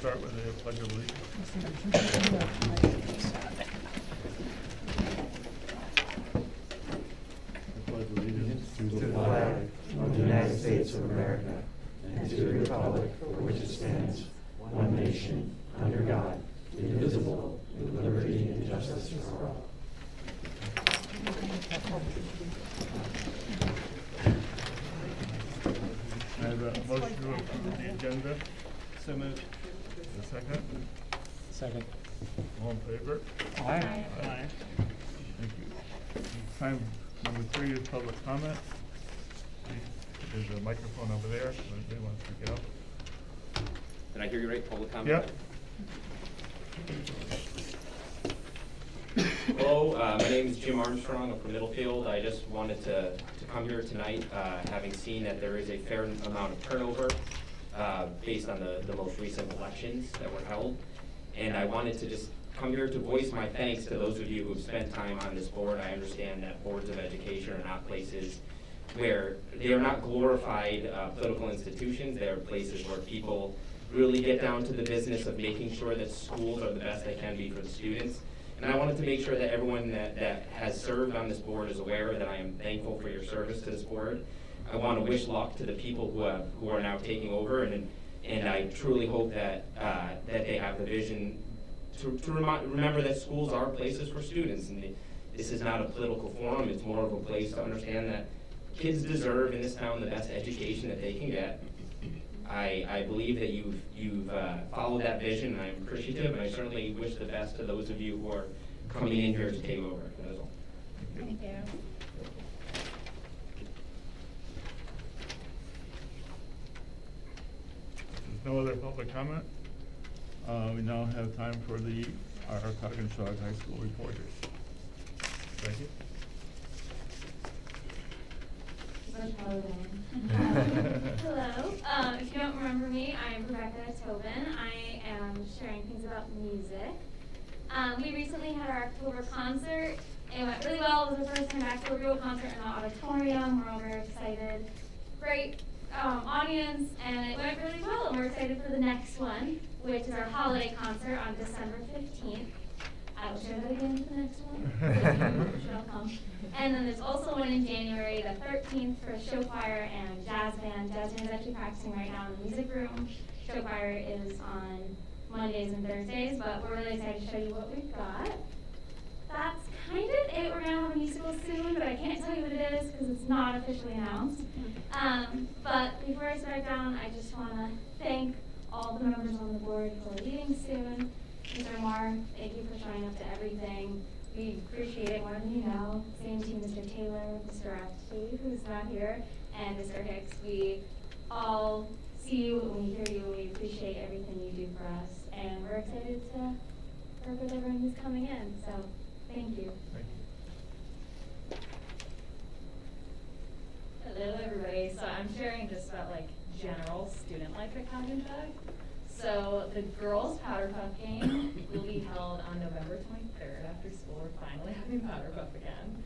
start with a pledge of allegiance. I pledge allegiance to the flag of the United States of America and to the republic for which it stands, one nation, under God, indivisible, with liberty and justice for all. I have a motion to approve the agenda. So moved. A second. Second. All in favor? Aye. Aye. Thank you. Time number 3 is public comment. There's a microphone over there, so anybody wants to get up. Did I hear you right? Public comment? Yep. Hello, my name is Jim Armstrong. I'm from Middlefield. I just wanted to come here tonight, having seen that there is a fair amount of turnover based on the most recent elections that were held. And I wanted to just come here to voice my thanks to those of you who have spent time on this board. I understand that boards of education are not places where they are not glorified political institutions. They are places where people really get down to the business of making sure that schools are the best they can be for the students. And I wanted to make sure that everyone that has served on this board is aware that I am thankful for your service to this board. I want to wish luck to the people who are now taking over, and I truly hope that they have the vision to remember that schools are places for students, and this is not a political forum. It's more of a place to understand that kids deserve in this town the best education that they can get. I believe that you've followed that vision, and I'm appreciative, and I certainly wish the best to those of you who are coming in here to take over. That is all. Thank you. There's no other public comment. We now have time for our Coggins-Shog High School reporters. Thank you. Hello. If you don't remember me, I'm Rebecca Tobin. I am sharing things about music. We recently had our October concert. It went really well. It was the first time back to a real concert in the auditorium. We're all very excited. Great audience, and it went really well. And we're excited for the next one, which is our holiday concert on December 15th. I will share that again for the next one. Sure, I'll come. And then there's also one in January the 13th for show choir and jazz band. Jazz band is actually practicing right now in the music room. Show choir is on Mondays and Thursdays, but we're really excited to show you what we've got. That's kind of it. We're going to have a musical soon, but I can't tell you what it is because it's not officially announced. But before I start down, I just want to thank all the members on the board who are leaving soon. Mr. Moore, thank you for showing up to everything. We appreciate it more than you know. Same to Mr. Taylor, Mr. Rapti, who's not here, and Mr. Hicks. We all see you and we hear you and we appreciate everything you do for us. And we're excited to work with everyone who's coming in. So thank you. Thank you. Hello everybody, so I'm sharing just about general student life at Coggins-Shog. So the girls' powder puff game will be held on November 23rd after school. We're finally having powder puff again.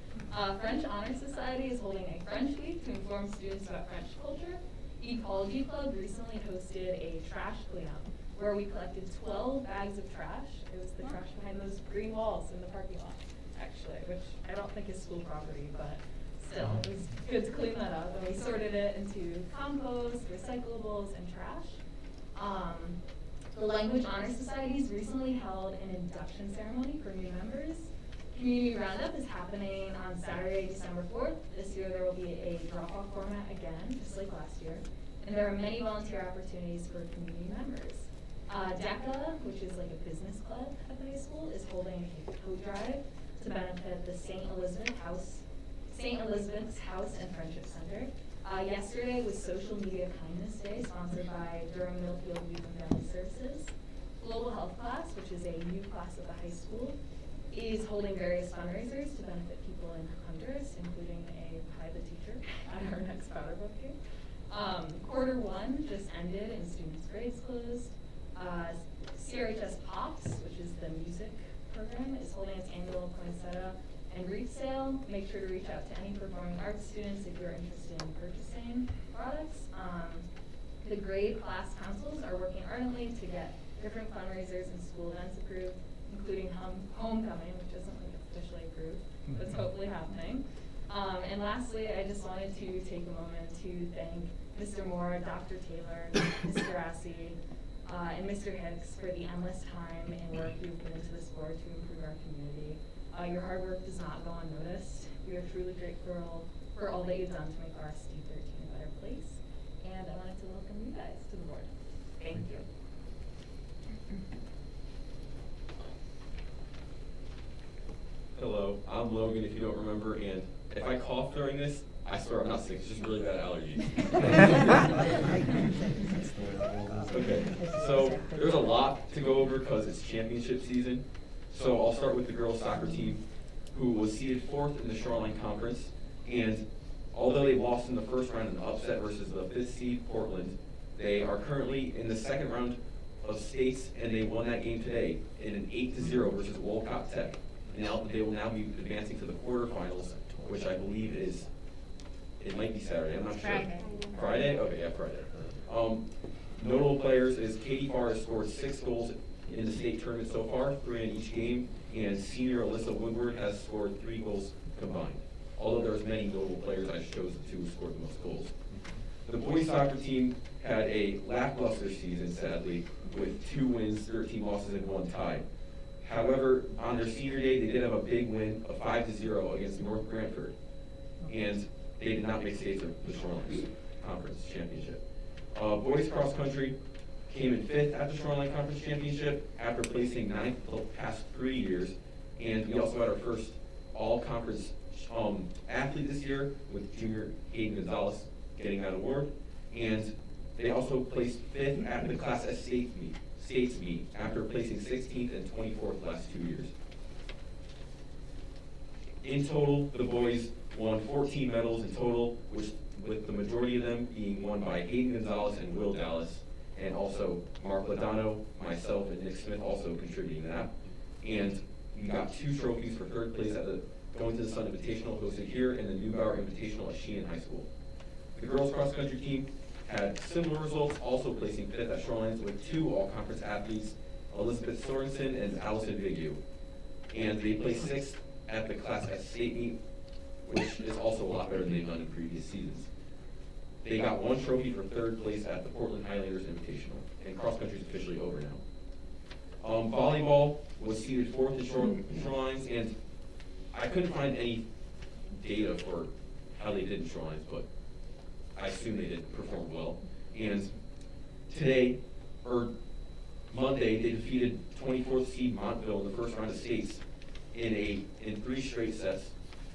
French Honor Society is holding a French week to inform students about French culture. Ecology Club recently hosted a trash cleanup where we collected 12 bags of trash. It was the trash behind those green walls in the parking lot, actually, which I don't think is school property, but still, it was good to clean that up. And we sorted it into compost, recyclables, and trash. The Language Honor Societies recently held an induction ceremony for new members. Community Roundup is happening on Saturday, December 4th. This year there will be a drop-off format again, just like last year. And there are many volunteer opportunities for community members. DECA, which is like a business club at the high school, is holding a coat drive to benefit the St. Elizabeth's House and Friendship Center. Yesterday was Social Media Kindness Day, sponsored by Durham Millfield Youth and Family Services. Global Health Class, which is a new class at the high school, is holding various fundraisers to benefit people in Honduras, including a private teacher at our next powder puff game. Quarter 1 just ended and students' grades closed. CRHS Pops, which is the music program, is holding its annual poinsettia and wreath sale. Make sure to reach out to any performing arts students if you're interested in purchasing products. The grade class councils are working ardently to get different fundraisers and school events approved, including homecoming, which isn't like officially approved, but it's hopefully happening. And lastly, I just wanted to take a moment to thank Mr. Moore, Dr. Taylor, Mr. Assey, and Mr. Hicks for the endless time and work you've put into this board to improve our community. Your hard work does not go unnoticed. We are truly grateful for all that you've done to make RSD13 a better place. And I wanted to welcome you guys to the board. Thank you. Hello, I'm Logan, if you don't remember, and if I cough during this, I swear I'm not sick, it's just really bad allergies. Okay, so there's a lot to go over because it's championship season. So I'll start with the girls soccer team, who was seeded 4th in the Shoreline Conference, and although they lost in the first round in an upset versus the 5th seed Portland, they are currently in the second round of states, and they won that game today in an 8-0 versus Wolcott Tech. And now they will now be advancing to the quarterfinals, which I believe is, it might be Saturday, I'm not sure. Friday. Friday? Okay, yeah, Friday. Notable players is Katie Farr has scored 6 goals in the state tournament so far, 3 in each game, and senior Alyssa Woodward has scored 3 goals combined. Although there's many notable players, I chose the 2 who scored the most goals. The boys soccer team had a lackluster season, sadly, with 2 wins, 13 losses, and 1 tie. However, on their senior day, they did have a big win, a 5-0 against North Brantford, and they did not make states of the Shoreline Conference Championship. Boys cross country came in 5th at the Shoreline Conference Championship after placing 9th the past 3 years, and we also had our first all-conference athlete this year with junior Hayden Gonzalez getting that award, and they also placed 5th at the Class S states meet after placing 16th and 24th last 2 years. In total, the boys won 14 medals in total, with the majority of them being won by Hayden Gonzalez and Will Dallas, and also Mark Ladano, myself, and Nick Smith also contributing to that. And we got 2 trophies for 3rd place at the Going to the Sun Invitational hosted here and the Newbauer Invitational at Sheehan High School. The girls cross country team had similar results, also placing 5th at Shorelines with 2 all-conference athletes, Elizabeth Sorensen and Allison Vigu. And they placed 6th at the Class S state meet, which is also a lot better than they've done in previous seasons. They got 1 trophy for 3rd place at the Portland Highlanders Invitational, and cross country is officially over now. Volleyball was seeded 4th in Shorelines, and I couldn't find any data for how they did in Shorelines, but I assume they did perform well. And today, or Monday, they defeated 24th seed Montville in the first round of states in 3 straight sets.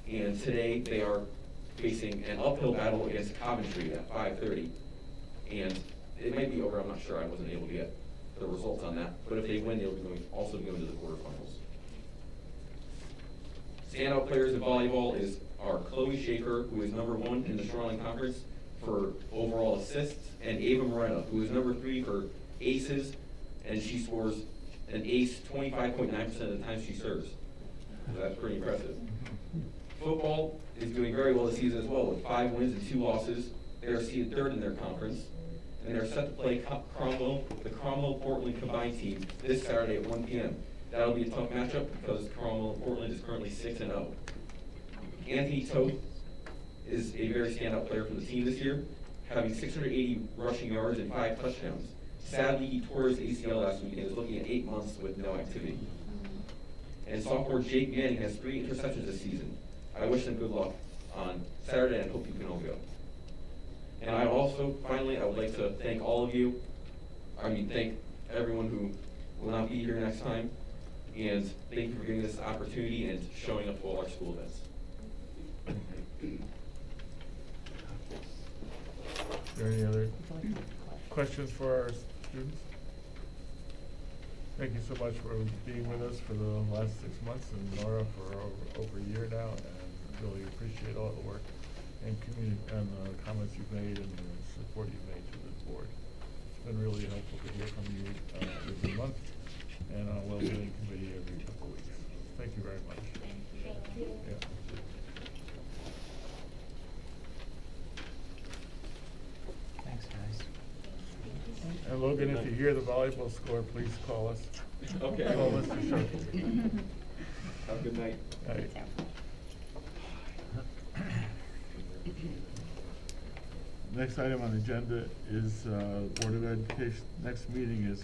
And today they are facing an uphill battle against Coventry at 5:30. And it might be over, I'm not sure, I wasn't able to get the results on that. But if they win, they'll be also going to the quarterfinals. Standout players in volleyball are Chloe Schaefer, who is #1 in the Shoreline Conference for overall assists, and Ava Moreno, who is #3 for aces, and she scores an ace 25.9% of the time she serves. So that's pretty impressive. Football is doing very well this season as well, with 5 wins and 2 losses. They are seeded 3rd in their conference, and they're set to play the Cromwell-Portland combined team this Saturday at 1 p.m. That'll be a tough matchup because Cromwell-Portland is currently 6-0. Anthony Toth is a very standout player for the team this year, having 680 rushing yards and 5 touchdowns. Sadly, he tore his ACL last week and is looking at 8 months with no activity. And sophomore Jake Manning has 3 interceptions this season. I wish them good luck on Saturday, and I hope you can all go. And I would like to thank all of you. Thank everyone who will not be here next time. And thank you for giving this opportunity and showing up to all our school events. Are there any other questions for our students? Thank you so much for being with us for the last 6 months, and Nora for over a year now, and really appreciate all the work and the comments you've made and the support you've made to the board. It's been really helpful to hear from you every month, and on a well-being committee every couple of weeks. Thank you very much. Thank you. Yeah. Thanks, guys. And Logan? Logan, if you hear the volleyball score, please call us. Okay. Call Mr. Sharkey. Have a good night. All right. Next item on the agenda is Board of Education. Next meeting is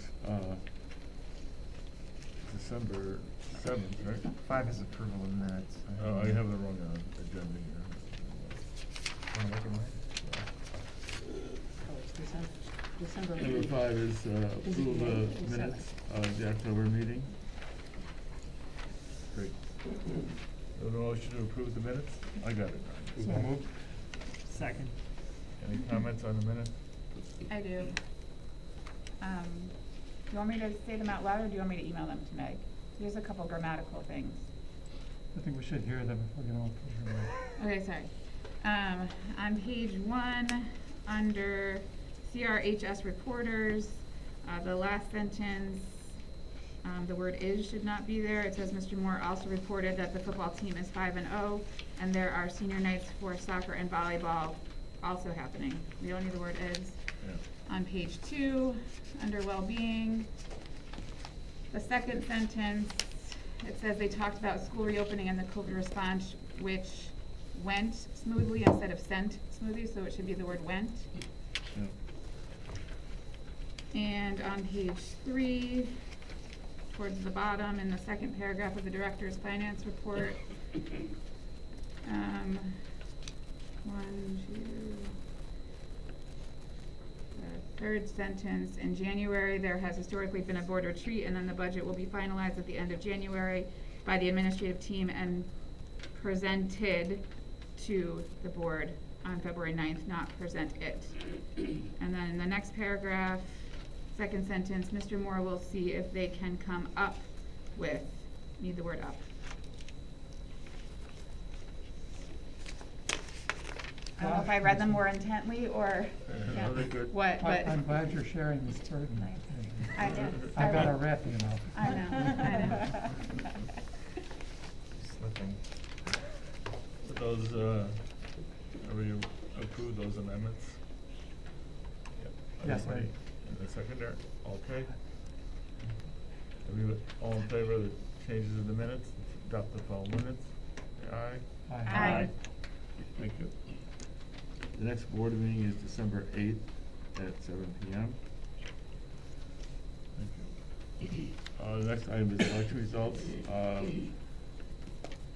December 7th, right? 5 is approval of minutes. Oh, I have the wrong agenda here. Wanna look at mine? Oh, it's December. Number 5 is approval December of minutes of the October meeting. Great. A motion to approve the minutes? I got it. So moved. Second. Any comments on the minutes? I do. Do you want me to say them out loud, or do you want me to email them to Meg? There's a couple grammatical things. I think we should hear them if we're gonna approve them. Okay, sorry. On page 1, under CRHS reporters, the last sentence, the word "is" should not be there. It says Mr. Moore also reported that the football team is 5-0, and there are senior nights for soccer and volleyball also happening. We don't need the word "is." Yeah. On page 2, under well-being, the second sentence, it says they talked about school reopening and the COVID response, which went smoothly instead of sent smoothly, so it should be the word "went." Yeah. And on page 3, towards the bottom, in the second paragraph of the director's finance report, 1, 2, the third sentence, in January, there has historically been a board retreat, and then the budget will be finalized at the end of January by the administrative team and presented to the board on February 9th, not present it. And then in the next paragraph, second sentence, Mr. Moore will see if they can come up with, need the word "up." I don't know if I read them more intently or Yeah, they're good. what, but. I'm glad you're sharing this burden. I did. I got a rep, you know. I know. Slipping. Those, have we approved those amendments? Yep. Yes, Everybody in the secondary, okay. All in favor of the changes in the minutes, adopt the following minutes? Say aye. Aye. Thank you. The next board meeting is December 8th at 7 p.m. Thank you. The next item is election results.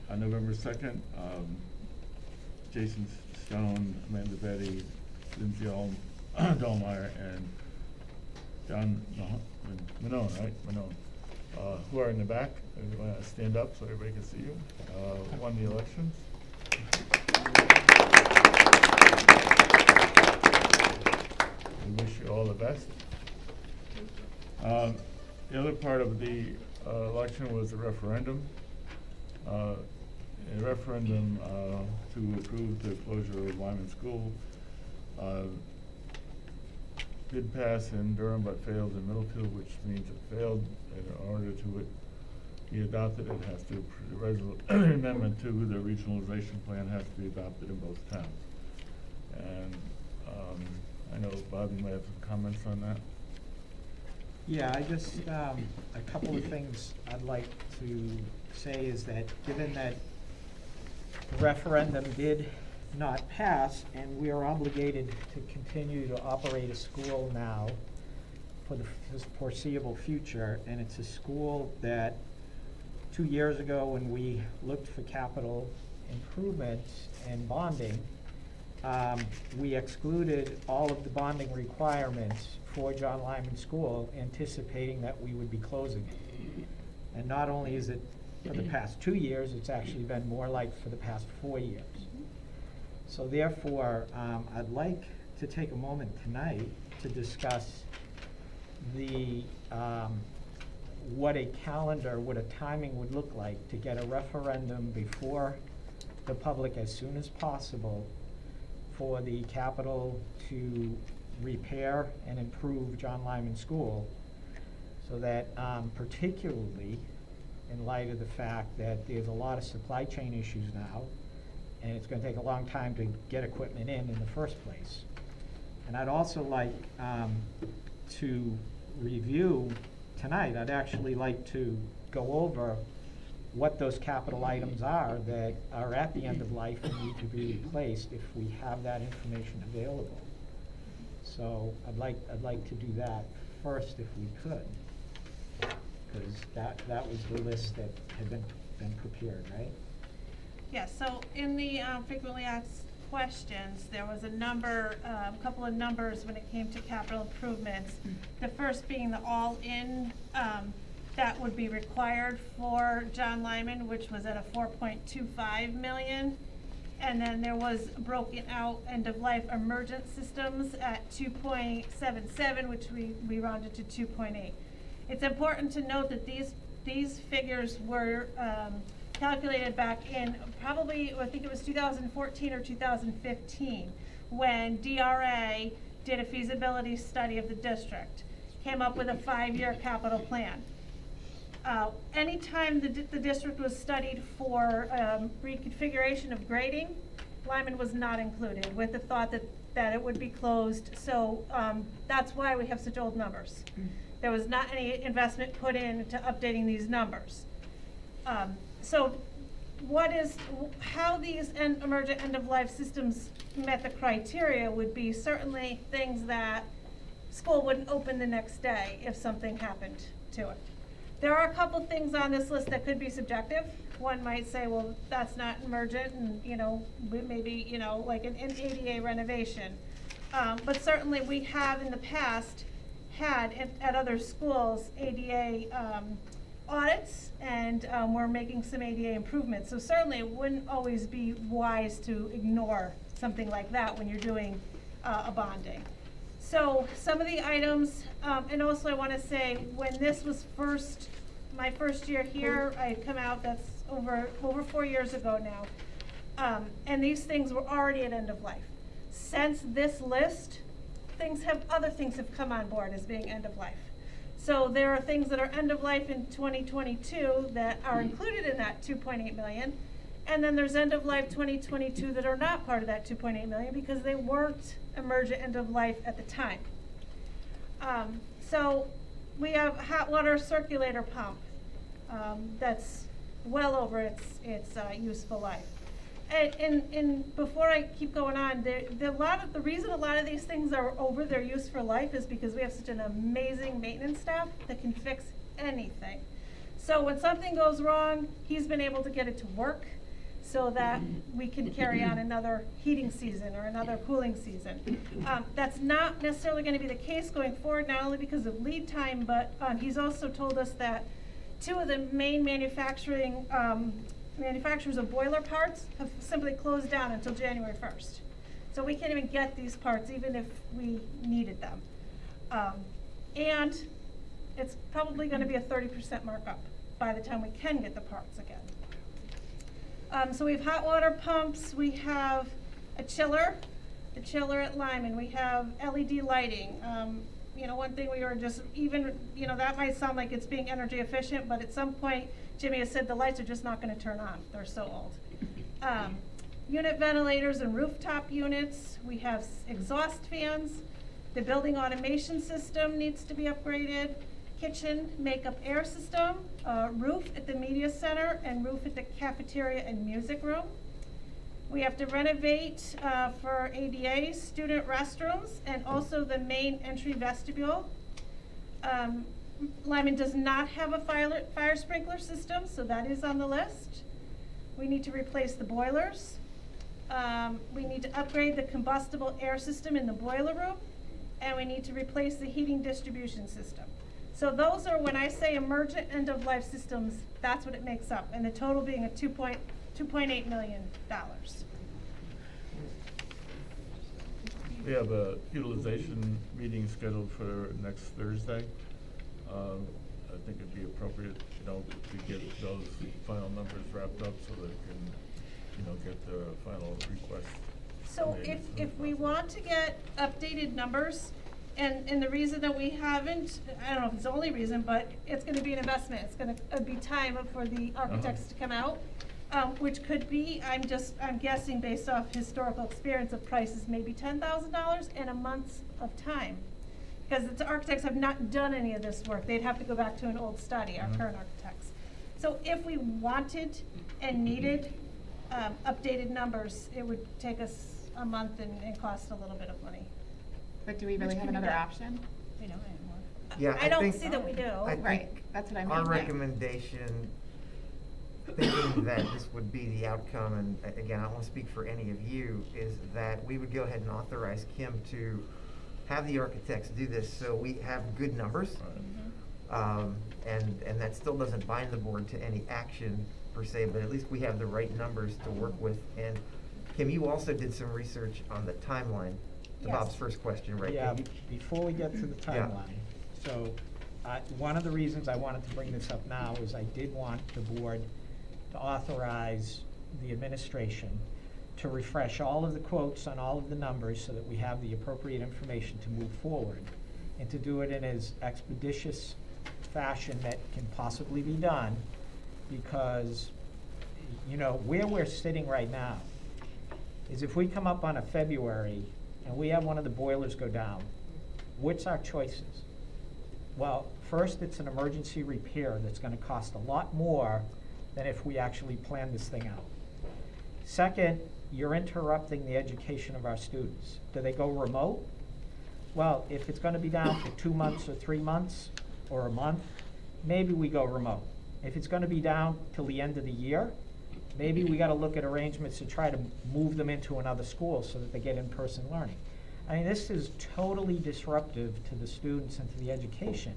On November 2nd, Jason Stone, Amanda Betty, Lindsay Dahlmeyer, and John Manone, right? Manone, who are in the back, and want to stand up so everybody can see you, won the elections. We wish you all the best. The other part of the election was the referendum. A referendum to approve the closure of Lyman School did pass in Durham but failed in Middlefield, which means it failed. In order to be adopted, it has to, the amendment to the regionalization plan has to be adopted in both towns. And I know, Bob, you might have some comments on that. Yeah, I just, a couple of things I'd like to say is that given that the referendum did not pass and we are obligated to continue to operate a school now for the foreseeable future, and it's a school that 2 years ago when we looked for capital improvements and bonding, we excluded all of the bonding requirements for John Lyman School, anticipating that we would be closing it. And not only is it for the past 2 years, it's actually been more like for the past 4 years. So therefore, I'd like to take a moment tonight to discuss the what a calendar, what a timing would look like to get a referendum before the public as soon as possible for the capital to repair and improve John Lyman School, so that particularly in light of the fact that there's a lot of supply chain issues now, and it's going to take a long time to get equipment in the first place. And I'd also like to review tonight. I'd actually like to go over what those capital items are that are at the end of life and need to be replaced if we have that information available. So I'd like to do that first if we could, because that was the list that had been prepared, right? Yes, so in the frequently asked questions, there was a couple of numbers when it came to capital improvements. The first being the all-in that would be required for John Lyman, which was at a 4.25 million. And then there was broken out end-of-life emergent systems at 2.77, which we rounded to 2.8. It's important to note that these figures were calculated back in probably, I think it was 2014 or 2015, when DRA did a feasibility study of the district, came up with a 5-year capital plan. Anytime the district was studied for reconfiguration of grading, Lyman was not included, with the thought that it would be closed. So that's why we have such old numbers. There was not any investment put into updating these numbers. So how these emergent end-of-life systems met the criteria would be certainly things that school wouldn't open the next day if something happened to it. There are a couple things on this list that could be subjective. One might say, well, that's not emergent, and maybe like an ADA renovation. But certainly we have in the past had at other schools ADA audits, and we're making some ADA improvements. So certainly it wouldn't always be wise to ignore something like that when you're doing a bonding. So some of the items, and also I want to say, when this was my first year here, I had come out, that's over 4 years ago now, and these things were already at end of life. Since this list, other things have come on board as being end of life. So there are things that are end of life in 2022 that are included in that 2.8 million. And then there's end of life 2022 that are not part of that 2.8 million because they weren't emergent end of life at the time. So we have hot water circulator pump that's well over its useful life. And before I keep going on, the reason a lot of these things are over their useful life is because we have such an amazing maintenance staff that can fix anything. So when something goes wrong, he's been able to get it to work so that we can carry on another heating season or another cooling season. That's not necessarily going to be the case going forward, not only because of lead time, but he's also told us that 2 of the main manufacturers of boiler parts have simply closed down until January 1st. So we can't even get these parts even if we needed them. And it's probably going to be a 30% markup by the time we can get the parts again. So we have hot water pumps, we have a chiller at Lyman, we have LED lighting. One thing we were just that might sound like it's being energy efficient, but at some point, Jimmy has said the lights are just not going to turn on. They're so old. Unit ventilators and rooftop units. We have exhaust fans. The building automation system needs to be upgraded. Kitchen makeup air system. Roof at the media center and roof at the cafeteria and music room. We have to renovate for ADA student restrooms and also the main entry vestibule. Lyman does not have a fire sprinkler system, so that is on the list. We need to replace the boilers. We need to upgrade the combustible air system in the boiler room, and we need to replace the heating distribution system. So those are, when I say emergent end-of-life systems, that's what it makes up, and the total being a $2.8 million. We have a utilization meeting scheduled for next Thursday. I think it'd be appropriate, to get those final numbers wrapped up so that we can, get the final request. So if we want to get updated numbers, and the reason that we haven't, I don't know if it's the only reason, but it's going to be an investment. It's going to be time for the architects to come out, which could be, I'm guessing based off historical experience of prices, maybe $10,000 and a month of time. because the architects have not done any of this work. They'd have to go back to an old study, our current architects. So if we wanted and needed updated numbers, it would take us a month and cost a little bit of money. But do we really Which have can be another done. option? We don't anymore. Yeah, I don't think- see that we do. I think Right, that's what I mean. Our yeah. recommendation, thinking that this would be the outcome, and again, I don't want to speak for any of you, is that we would go ahead and authorize Kim to have the architects do this so we have good numbers. And that still doesn't bind the board to any action per se, but at least we have the right numbers to work with. And Kim, you also did some research on the timeline, to Yes. Bob's first question, right? Yeah, Can you- before we get to the Yeah. timeline, so, one of the reasons I wanted to bring this up now is I did want the board to authorize the administration to refresh all of the quotes on all of the numbers so that we have the appropriate information to move forward, and to do it in as expeditious fashion that can possibly be done, because, you know, where we're sitting right now is if we come up on a February and we have one of the boilers go down, what's our choices? Well, first, it's an emergency repair that's gonna cost a lot more than if we actually plan this thing out. Second, you're interrupting the education of our students. Do they go remote? Well, if it's gonna be down for 2 months or 3 months or a month, maybe we go remote. If it's gonna be down till the end of the year, maybe we gotta look at arrangements to try to move them into another school so that they get in-person learning. I mean, this is totally disruptive to the students and to the education.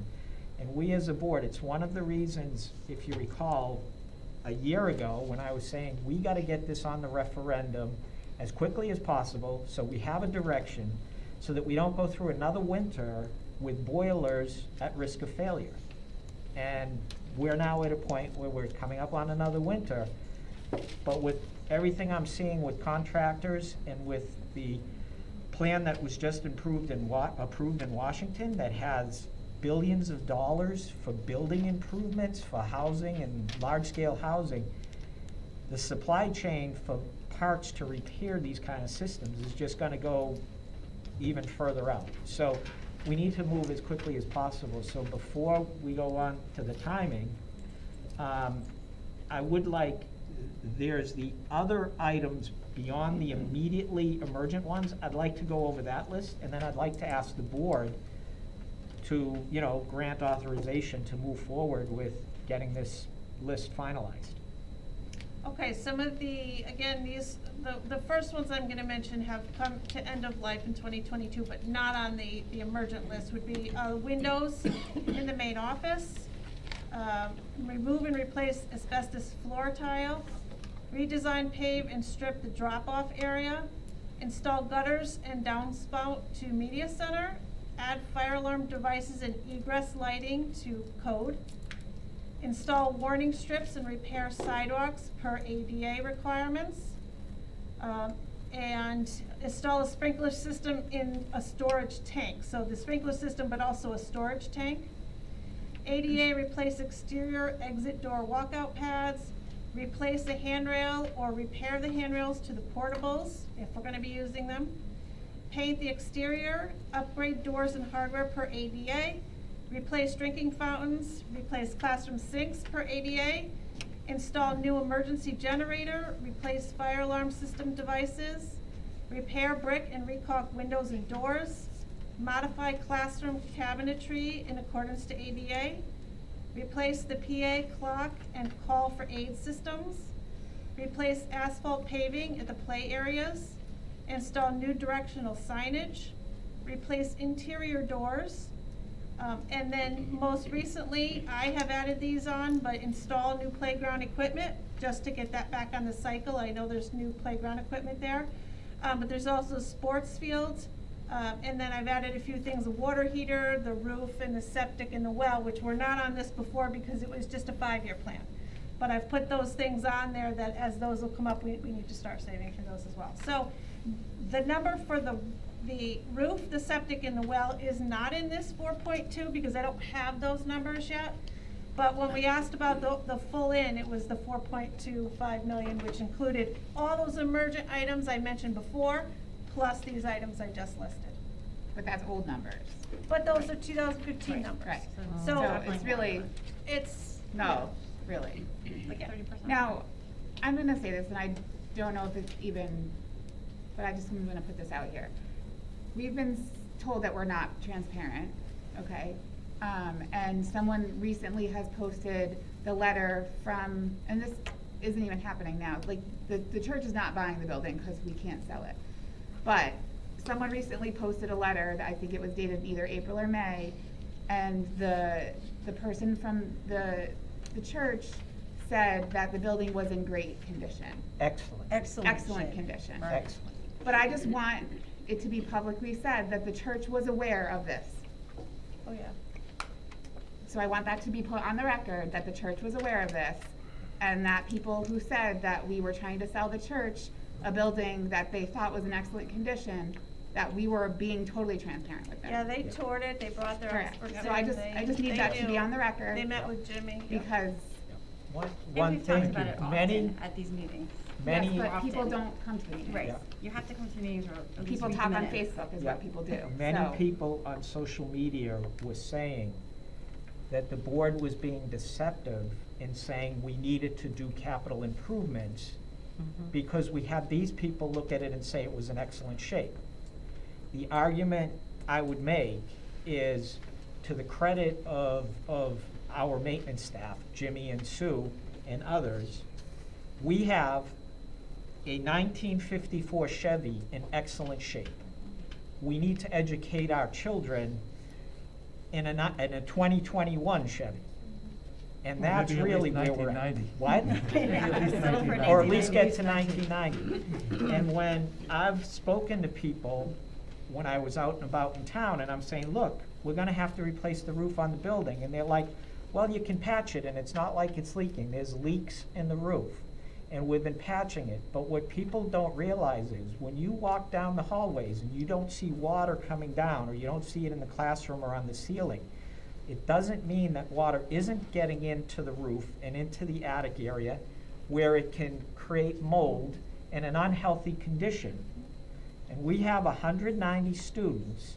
And we as a board, it's one of the reasons, if you recall, a year ago, when I was saying, we gotta get this on the referendum as quickly as possible, so we have a direction, so that we don't go through another winter with boilers at risk of failure. And we're now at a point where we're coming up on another winter, but with everything I'm seeing with contractors and with the plan that was just approved in Washington that has billions of dollars for building improvements, for housing and large-scale housing, the supply chain for parts to repair these kind of systems is just gonna go even further out. So we need to move as quickly as possible. So before we go on to the timing, I would like, there's the other items beyond the immediately emergent ones. I'd like to go over that list, and then I'd like to ask the board to, you know, grant authorization to move forward with getting this list finalized. Okay, some of the, again, the first ones I'm gonna mention have come to end of life in 2022, but not on the emergent list, would be windows in the main office, remove and replace asbestos floor tile, redesign, pave, and strip the drop-off area, install gutters and downspout to media center, add fire alarm devices and egress lighting to code, install warning strips and repair sidewalks per ADA requirements, and install a sprinkler system in a storage tank. So the sprinkler system, but also a storage tank. ADA, replace exterior exit door walkout pads, replace the handrail or repair the handrails to the portables if we're gonna be using them. Paint the exterior, upgrade doors and hardware per ADA, replace drinking fountains, replace classroom sinks per ADA, install new emergency generator, replace fire alarm system devices, repair brick and recaulk windows and doors, modify classroom cabinetry in accordance to ADA, replace the PA clock and call for aid systems, replace asphalt paving at the play areas, install new directional signage, replace interior doors, and then most recently, I have added these on, but install new playground equipment, just to get that back on the cycle. I know there's new playground equipment there, but there's also sports fields, and then I've added a few things, a water heater, the roof, and the septic and the well, which were not on this before because it was just a 5-year plan. But I've put those things on there that as those will come up, we need to start saving for those as well. So the number for the roof, the septic, and the well is not in this 4.2 because I don't have those numbers yet. But when we asked about the full in, it was the 4.25 million, which included all those emergent items I mentioned before, plus these items I just listed. but that's old numbers. But those are 2015 numbers. Right. So So it's really, it's. no, really. Like 30%. Now, I'm gonna say this, and I don't know if it's even, but I just am gonna put this out here. We've been told that we're not transparent, okay? And someone recently has posted the letter from, and this isn't even happening now, like, the church is not buying the building because we can't sell it. But someone recently posted a letter, that I think it was dated either April or May, and the person from the church said that the building was in great condition. Excellent. Excellent shape. condition. Right. Excellent. But I just want it to be publicly said that the church was aware of this. Oh, yeah. So I want that to be put on the record, that the church was aware of this, and that people who said that we were trying to sell the church a building that they thought was in excellent condition, that we were being totally transparent with them. Yeah, they toured it, they brought their Correct. experts in. So I just need they that to be knew. on the record. They met with Jimmy. Because, One And we've talked thing, about it many, often at these meetings. many. yes, but people often. don't come to the meetings. Right, Yeah. you have to come to the meetings or at least People read the talk on minutes. Facebook is Yeah. what people do. Many So- people on social media were saying that the board was being deceptive in saying we needed to do capital improvements because we had these people look at it and say it was in excellent shape. The argument I would make is, to the credit of our maintenance staff, Jimmy and Sue and others, we have a 1954 Chevy in excellent shape. We need to educate our children in a 2021 Chevy. And Well, Mm-hmm. maybe that's at really least where we're at. 1990. What? Settle for Or at least 1990. get to 1990. And when I've spoken to people, when I was out and about in town, and I'm saying, look, we're gonna have to replace the roof on the building, and they're like, well, you can patch it, and it's not like it's leaking, there's leaks in the roof, and we've been patching it. But what people don't realize is, when you walk down the hallways and you don't see water coming down, or you don't see it in the classroom or on the ceiling, it doesn't mean that water isn't getting into the roof and into the attic area where it can create mold and an unhealthy condition. And we have 190 students,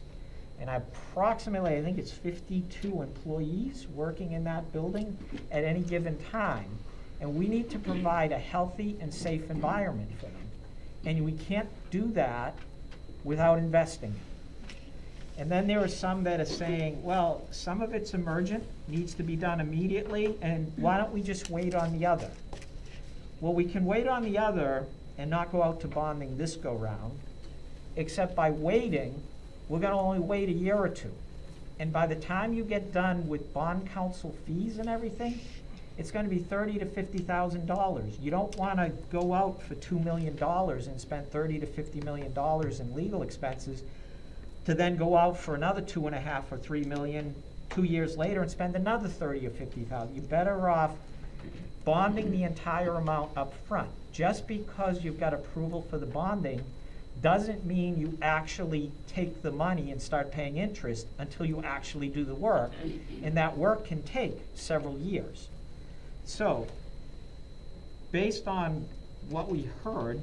and approximately, I think it's 52 employees working in that building at any given time. And we need to provide a healthy and safe environment for them. And we can't do that without investing. And then there are some that are saying, well, some of it's emergent, needs to be done immediately, and why don't we just wait on the other? Well, we can wait on the other and not go out to bonding this go-round, except by waiting, we're gonna only wait a year or two. And by the time you get done with bond counsel fees and everything, it's gonna be $30,000 to $50,000. You don't wanna go out for $2 million and spend $30 to $50 million in legal expenses to then go out for another 2.5 or 3 million 2 years later and spend another 30 or 50,000. You're better off bonding the entire amount up front. Just because you've got approval for the bonding doesn't mean you actually take the money and start paying interest until you actually do the work, and that work can take several years. So, based on what we heard,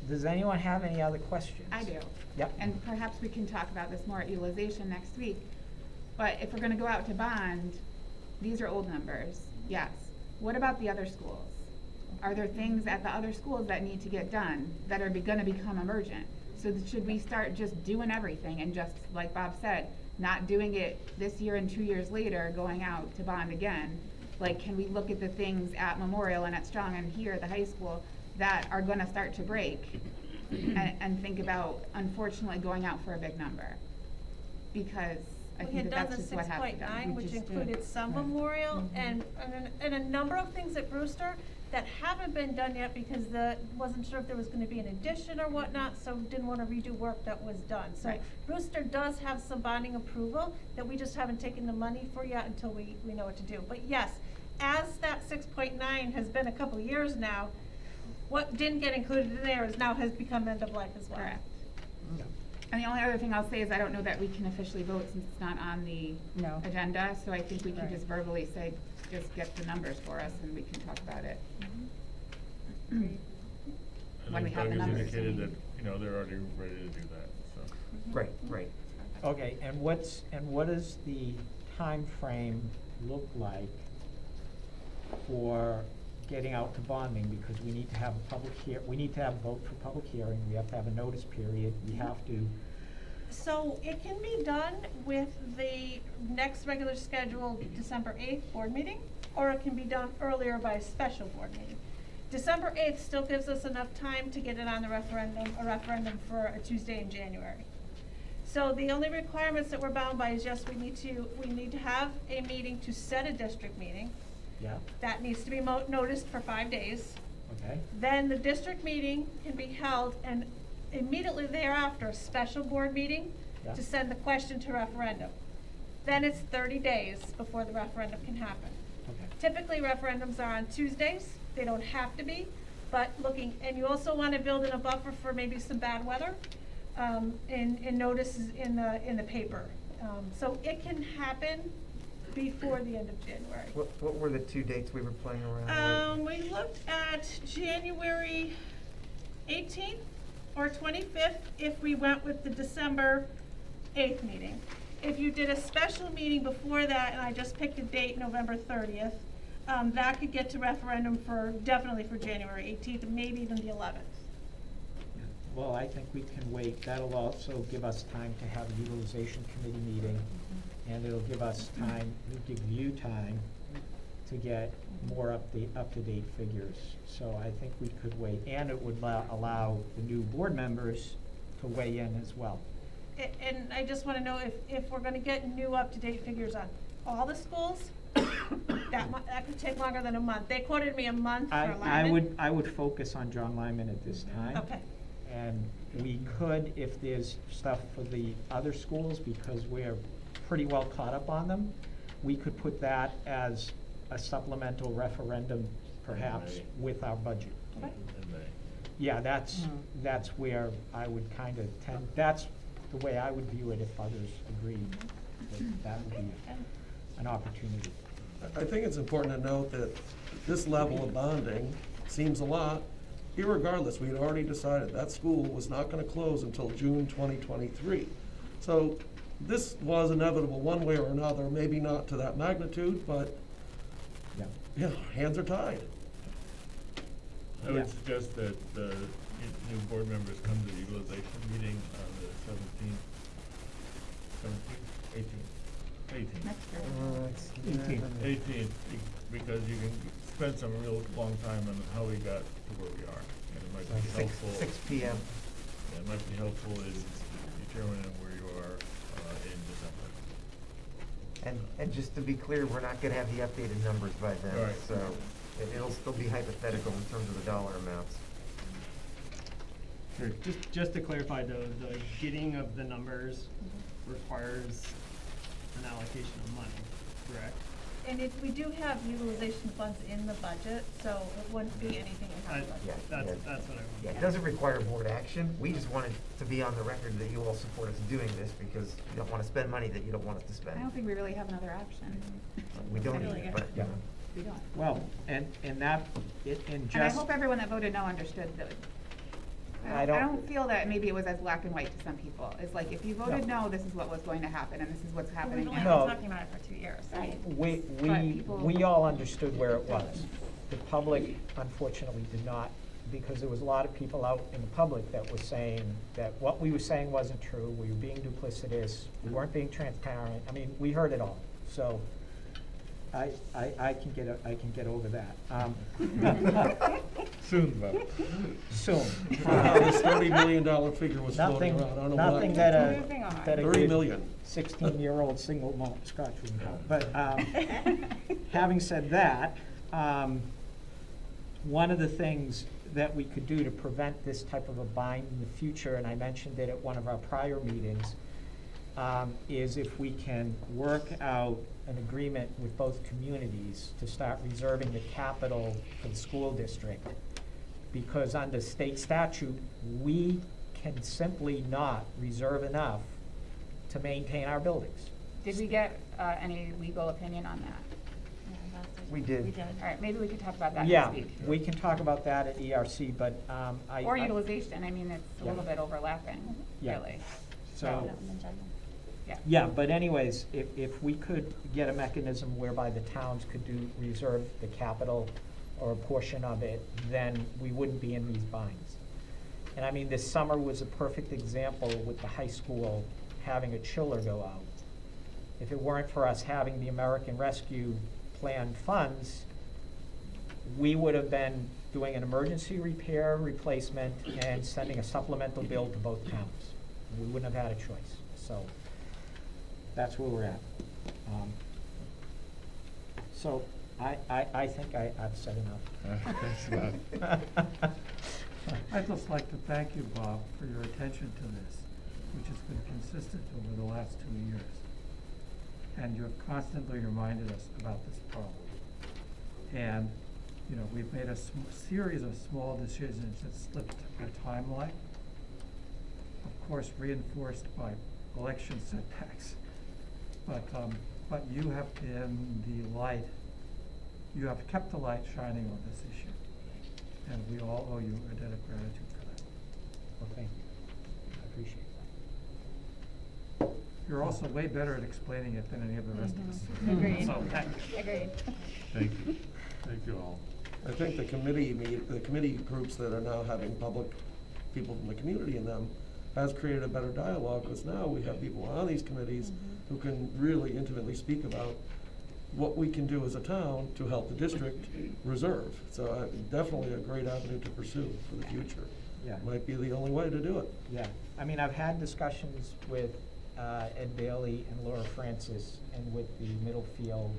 does anyone have any other questions? I do. Yep. And perhaps we can talk about this more at utilization next week. But if we're gonna go out to bond, these are old numbers, yes. What about the other schools? Are there things at the other schools that need to get done that are gonna become emergent? So should we start just doing everything and just, like Bob said, not doing it this year and 2 years later, going out to bond again? Like, can we look at the things at Memorial and at Strong and here at the high school that are gonna start to break and think about, unfortunately, going out for a big number? Because I We think had that done that's the just what has to be done. 6.9, which included some memorial and a number of things at Brewster that haven't been done yet because wasn't sure if there was gonna be an addition or whatnot, so didn't wanna redo work that was done. So Right. Brewster does have some bonding approval that we just haven't taken the money for yet until we know what to do. But yes, as that 6.9 has been a couple of years now, what didn't get included in there has become end of life as well. Correct. And the only other thing I'll say is I don't know that we can officially vote since it's not on the No. agenda, so I think we can Right. just verbally say, just get the numbers for us and we can talk about it. I When we think have Doug the has numbers. indicated that, they're already ready to do that, so. Right, right. Okay, and what does the time frame look like for getting out to bonding? Because we need to have we need to have a vote for public hearing, we have to have a notice period, we have to. So it can be done with the next regular scheduled December 8th board meeting, or it can be done earlier by a special board meeting. December 8th still gives us enough time to get it on the referendum, a referendum for a Tuesday in January. So the only requirements that we're bound by is just we need to have a meeting to set a district meeting. Yeah, That needs to be noticed for 5 days. okay, Then the district meeting can be held, and immediately thereafter, a special board meeting Yeah. to send the question to referendum. Then it's 30 days before the referendum can happen. okay. Typically, referendums are on Tuesdays. They don't have to be, but and you also want to build in a buffer for maybe some bad weather, in notices in the paper. So it can happen before the end of January. What were the two dates we were playing around with? We looked at January 18th or 25th if we went with the December 8th meeting. If you did a special meeting before that, and I just picked a date, November 30th, that could get to referendum definitely for January 18th, maybe even the 11th. Well, I think we can wait. That'll also give us time to have a utilization committee meeting, and it'll give us time, it'll give you time to get more up-to-date figures. So I think we could wait, and it would allow the new board members to weigh in as well. And I just want to know if we're going to get new up-to-date figures on all the schools, that could take longer than a month. They quoted me a month for Lyman. I would focus on John Lyman at this time. Okay. And we could, if there's stuff for the other schools, because we're pretty well caught up on them, we could put that as a supplemental referendum, perhaps, with our budget. Okay. Yeah, that's where I would kind of tend, that's the way I would view it if others agreed, that would be an opportunity. I think it's important to note that this level of bonding seems a lot. Irregardless, we had already decided that school was not going to close until June 2023. So this was inevitable one way or another, maybe not to that magnitude, but yeah, hands are tied. I would suggest that the new board members come to the utilization meeting on the 18th, because you can spend some real long time on how we got to where we are, and it might be helpful. 6 p.m. Yeah, it might be helpful in determining where you are in December. And just to be clear, we're not gonna have the updated numbers by then, Right. so it'll still be hypothetical in terms of the dollar amounts. Sure. Just to clarify though, the getting of the numbers requires an allocation of money, correct? And we do have utilization funds in the budget, so it wouldn't be anything in the budget. Yeah, That's what I Yeah, wanted. it doesn't require board action. We just wanted to be on the record that you all support us doing this because you don't wanna spend money that you don't want us to spend. I don't think we really have another option. We don't I really either, but, Yeah. We don't. Well, and that, and just. And I hope everyone that voted no understood that. I I don't- don't feel that maybe it was as black and white to some people. It's like, if you voted no, this is what was going to happen, and this is what's happening We've only now. been No. talking about it for 2 years. Right. We people- all understood where it was. The public unfortunately did not, because there was a lot of people out in the public that were saying that what we were saying wasn't true, we were being duplicitous, we weren't being transparent. I mean, we heard it all, so I can get over that. Soon, Bob. Soon. This $30 million figure was floating Nothing, around, I don't know why. nothing that Moving on. that a 30 good million. 16-year-old single malt scotch would know. But having said that, one of the things that we could do to prevent this type of a bind in the future, and I mentioned it at one of our prior meetings, is if we can work out an agreement with both communities to start reserving the capital for the school district. Because under state statute, we can simply not reserve enough to maintain our buildings. Did we get any legal opinion on that? We did. We did. All right, maybe we could talk about that Yeah, next week. we can talk about that at ERC, but Or utilization, I mean, it's a Yeah. little bit overlapping, Yeah. really. So, Yeah. yeah, but anyways, if we could get a mechanism whereby the towns could reserve the capital or a portion of it, then we wouldn't be in these binds. And I mean, this summer was a perfect example with the high school having a chiller go out. If it weren't for us having the American Rescue Plan funds, we would have been doing an emergency repair replacement and sending a supplemental bill to both towns. We wouldn't have had a choice, so that's where we're at. So I think I've said enough. Thanks, Bob. I'd just like to thank you, Bob, for your attention to this, which has been consistent over the last 2 years. And you have constantly reminded us about this problem. And, you know, we've made a series of small decisions that slipped our timeline, of course reinforced by election setbacks. But you have been the light, you have kept the light shining on this issue. And we all owe you a debt of gratitude for that. Well, thank you. I appreciate that. You're also way better at explaining it than any of the rest of us. Agreed. So, thank you. Agreed. Thank you. Thank you all. I think the committee groups that are now having public people from the community in them has created a better dialogue, because now we have people on these committees who can really intimately speak about what we can do as a town to help the district reserve. So definitely a great avenue to pursue for the future. Yeah. Might be the only way to do it. Yeah, I mean, I've had discussions with Ed Bailey and Laura Francis and with the Middlefield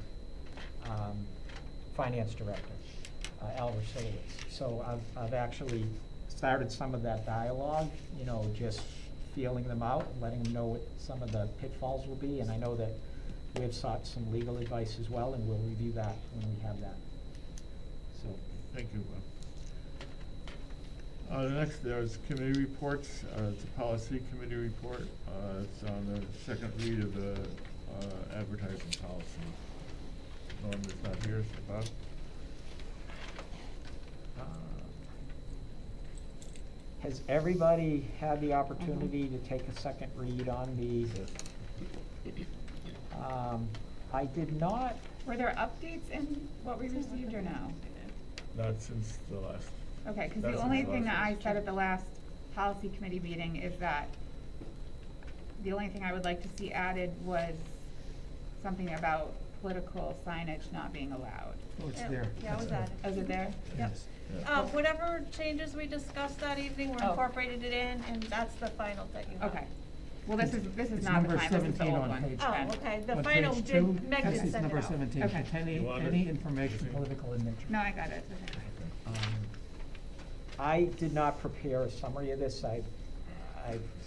Finance Director, Al Rosewitz. So I've actually started some of that dialogue, you know, just feeling them out and letting them know what some of the pitfalls will be. And I know that we have sought some legal advice as well, and we'll review that when we have that. So, Thank you, Bob. Next, there's committee reports. It's a policy committee report. It's on the second read of the advertising policy. Norm is not here, so Bob? has everybody had the opportunity to take a second read on these? I did not. Were there updates in what we received or no? Not since the last. Okay, because Not the since only the thing that last I one. said at the last policy committee meeting is that the only thing I would like to see added was something about political signage not being allowed. Oh, it's there. Yeah, it was added. Is it there? Yep. Yes. Whatever changes we discussed that evening, we're Oh. incorporated it in, and that's the final that you have. Okay. Well, this is It's not the number final, this is the 17 old on one. page Oh, 10. okay, the On final page did, 2, Meg did This is send it number out. 17. Okay. Any, You want any it? information political in nature. No, I got it. Okay. I did not prepare a summary of this. I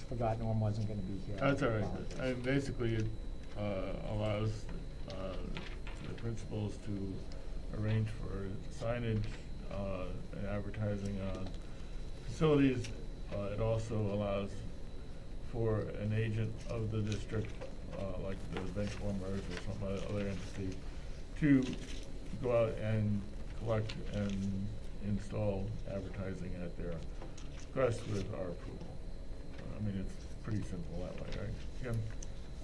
forgot Norm wasn't gonna be here. That's all right. And basically, it allows the principals to arrange for signage and advertising on facilities. It also allows for an agent of the district, like the bench warmers or some other entity, to go out and collect and install advertising at their request with our approval. I mean, it's pretty simple that way, right? Kim?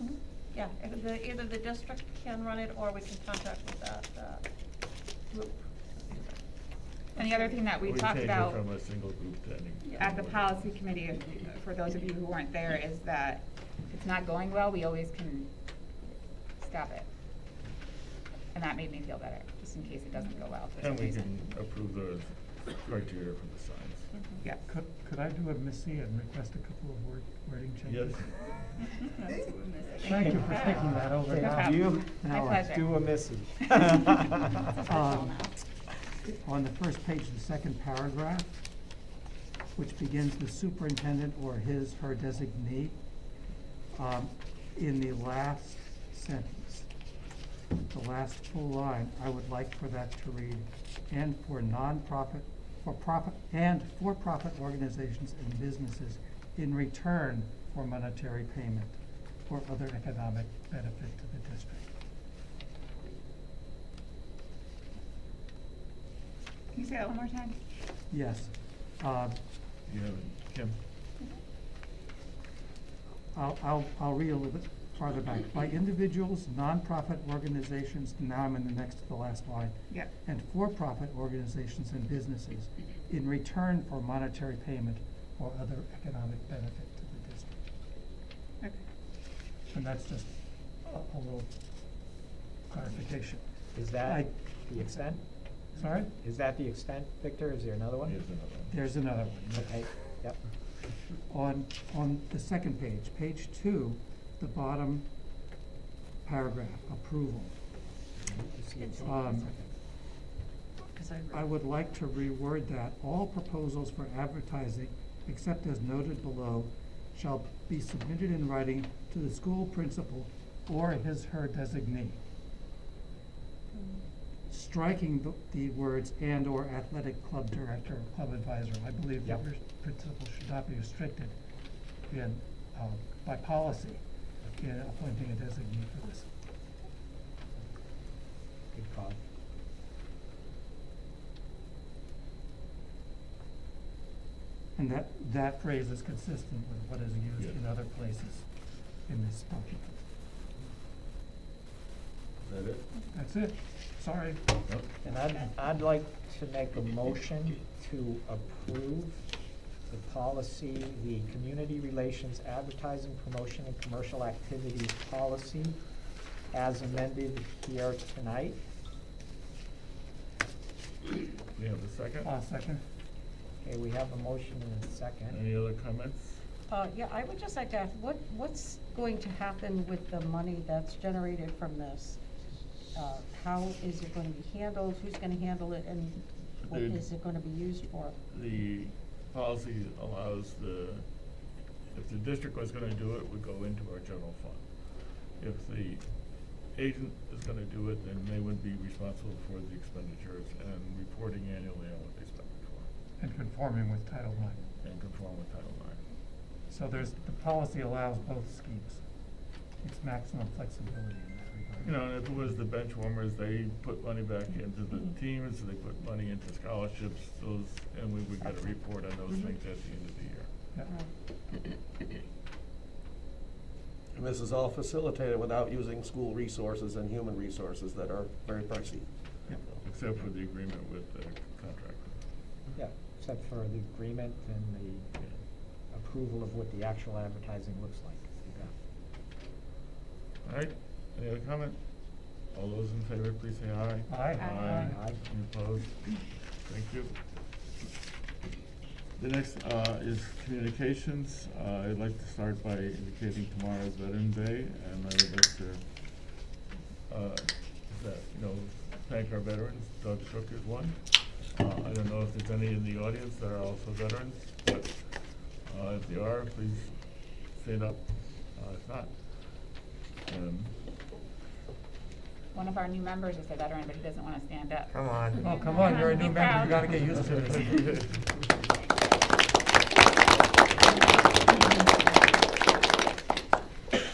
Mhm. Yeah, either the district can run it, or we can contract with that group. And the other thing that we talked about change it from a single group to any. at the policy committee, for those of you who weren't there, is that if it's not going well, we always can stop it. And that made me feel better, just in case it doesn't go well for some And we reason. can approve the criteria for the signs. Yeah. Could I do a Missy and request a couple of wording changes? Yes. Thank you for taking that over. Okay, now. you, My now pleasure. do a Missy. On the first page, the second paragraph, which begins with superintendent or his, her designee, in the last sentence, the last full line, I would like for that to read, and for nonprofit, for-profit organizations and businesses in return for monetary payment or other economic benefit to the district. Can you say that one more time? Yes. You have it, Kim? I'll read a little bit farther back. By individuals, nonprofit organizations, now I'm in the next to the last line. Yep. And for-profit organizations and businesses in return for monetary payment or other economic benefit to the district. Okay. And that's just a little clarification. Is that I- the extent? Sorry? Is that the extent, Victor? Is there another one? Here's another one. There's another one. Okay, yep. On the second page, page 2, the bottom paragraph, approval. I would like to reword that. All proposals for advertising, except as noted below, shall be submitted in writing to the school principal or his/her designee. Striking the words "and/or athletic club director or club advisor." I believe that principal should not be restricted in, by policy, in appointing a designee for this. Good call. And that phrase is consistent with what is used in other places in this document. Is that it? That's it. Sorry. And I'd like to make a motion to approve the policy, the Community Relations Advertising, Promotion, and Commercial Activities Policy as amended here tonight. Do you have a second? Second. Okay, we have a motion and a second. Any other comments? Yeah, I would just like to ask, what's going to happen with the money that's generated from this? How is it going to be handled? Who's going to handle it? And what is it going to be used for? The policy allows if the district was gonna do it, it would go into our general fund. If the agent is gonna do it, then they would be responsible for the expenditures and reporting annually on what they spent it for. And conforming with Title IX. And conform with Title IX. So the policy allows both schemes. It's maximum flexibility in that regard. You know, and if it was the bench warmers, they put money back into the teams, they put money into scholarships, and we would get a report on those things at the end of the year. Yeah. And this is all facilitated without using school resources and human resources that are very pricey. Yep. Except for the agreement with the contractor. Yeah, except for the agreement and the approval of what the actual advertising looks like. All right, any other comment? All those in favor, please say aye. Aye. Aye. Any opposed? Thank you. The next is communications. I'd like to start by indicating tomorrow's Veterans Day, and I would like to thank our veterans. Doug Shook is one. I don't know if there's any in the audience that are also veterans, but if you are, please stand up. If not, One of our new members is a veteran, but he doesn't want to stand up. Come on. Oh, come on, you're a new Be member, proud. you gotta get used to it.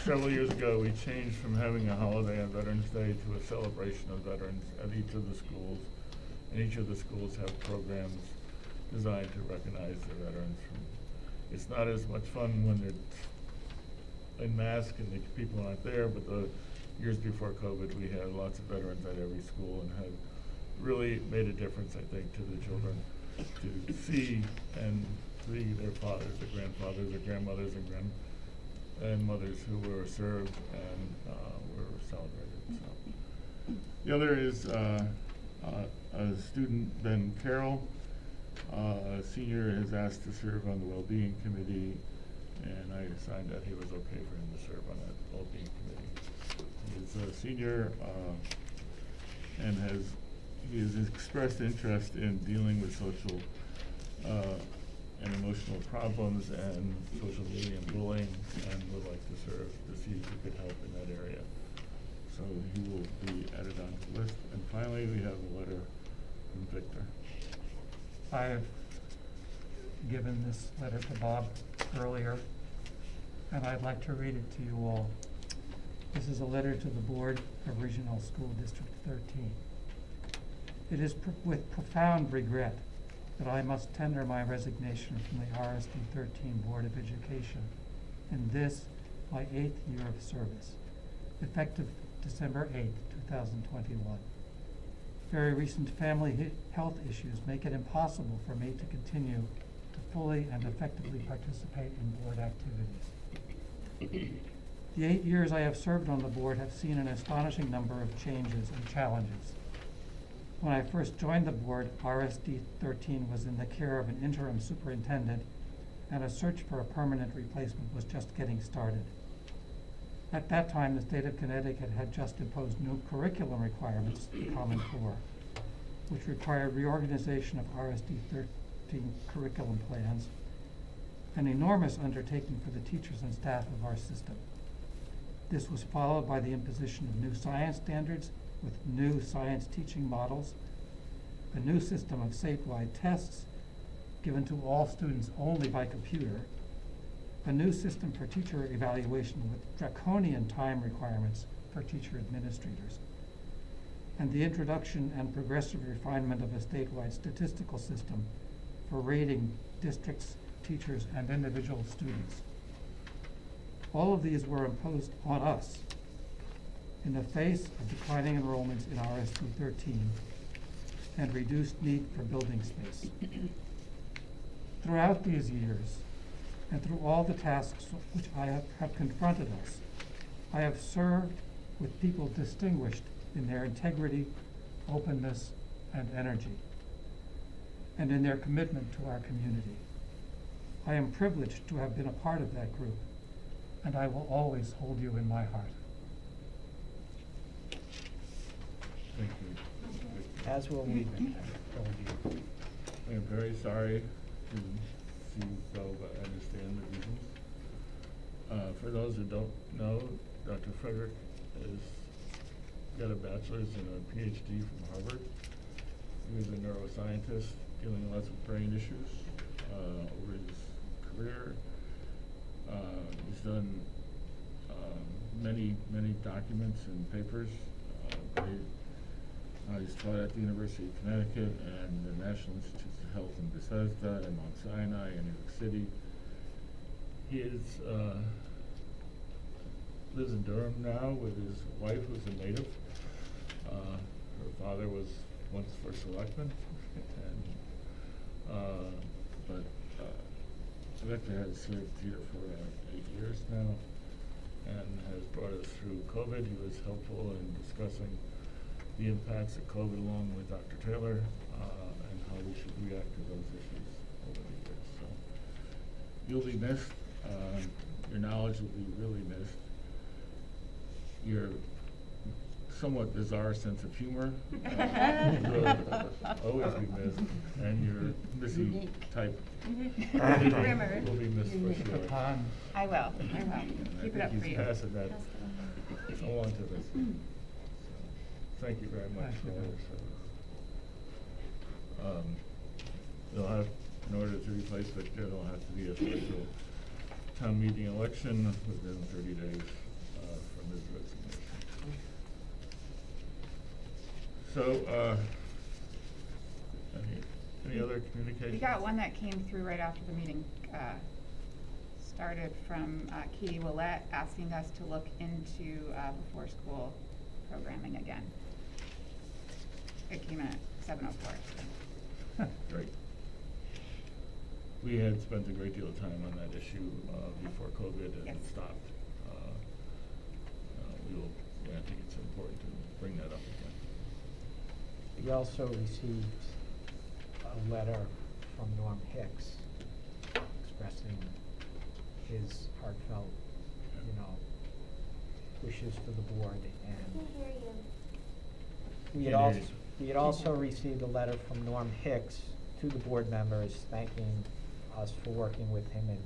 Several years ago, we changed from having a holiday on Veterans Day to a celebration of veterans at each of the schools. And each of the schools have programs designed to recognize their veterans. It's not as much fun when they're in mask and the people aren't there, but the years before COVID, we had lots of veterans at every school and had really made a difference, I think, to the children to see and see their fathers, their grandfathers, their grandmothers, and mothers who were served and were celebrated. So the other is a student, Ben Carroll, a senior, has asked to serve on the Wellbeing Committee, and I assigned that he was okay for him to serve on that Wellbeing Committee. He's a senior and he has expressed interest in dealing with social and emotional problems and social media and bullying, and would like to serve to see if he could help in that area. So he will be added onto the list. And finally, we have a letter from Victor. I have given this letter to Bob earlier, and I'd like to read it to you all. This is a letter to the Board of Regional School District 13. It is with profound regret that I must tender my resignation from the RSD13 Board of Education, and this my 8th year of service, effective December 8th, 2021. Very recent family health issues make it impossible for me to continue to fully and effectively participate in board activities. The 8 years I have served on the board have seen an astonishing number of changes and challenges. When I first joined the board, RSD13 was in the care of an interim superintendent, and a search for a permanent replacement was just getting started. At that time, the state of Connecticut had just imposed new curriculum requirements, the Common Core, which required reorganization of RSD13 curriculum plans, an enormous undertaking for the teachers and staff of our system. This was followed by the imposition of new science standards with new science teaching models, a new system of statewide tests given to all students only by computer, a new system for teacher evaluation with draconian time requirements for teacher administrators, and the introduction and progressive refinement of a statewide statistical system for rating districts, teachers, and individual students. All of these were imposed on us in the face of declining enrollments in RSD13 and reduced need for building space. Throughout these years, and through all the tasks which have confronted us, I have served with people distinguished in their integrity, openness, and energy, and in their commitment to our community. I am privileged to have been a part of that group, and I will always hold you in my heart. Thank you. As will we. I am very sorry to see you go, but I understand the reasons. For those who don't know, Dr. Frederick has got a bachelor's and a PhD from Harvard. He was a neuroscientist dealing lots with brain issues over his career. He's done many documents and papers. He's taught at the University of Connecticut and the National Institutes of Health in Bethesda and Mount Sinai and New York City. He lives in Durham now with his wife, who's a native. Her father was once first selectman, and Victor has served here for 8 years now and has brought us through COVID. He was helpful in discussing the impacts of COVID along with Dr. Taylor and how we should react to those issues over the years. So you'll be missed. Your knowledge will be really missed. Your somewhat bizarre sense of humor will always be missed, and your missy type will be missed for sure. I will. Keep it up for you. He's passing that along to us. So, thank you very much for all your service. They'll have, in order to replace Victor, there'll have to be a special town meeting election within 30 days from his resignation. So, any other communications? We got one that came through right after the meeting started from Katie Willette asking us to look into before school programming again. It came in at 7:04. Great. We had spent a great deal of time on that issue before COVID and it stopped. I think it's important to bring that up again. We also received a letter from Norm Hicks expressing his heartfelt, wishes for the board, and we had also received a letter from Norm Hicks to the board members thanking us for working with him in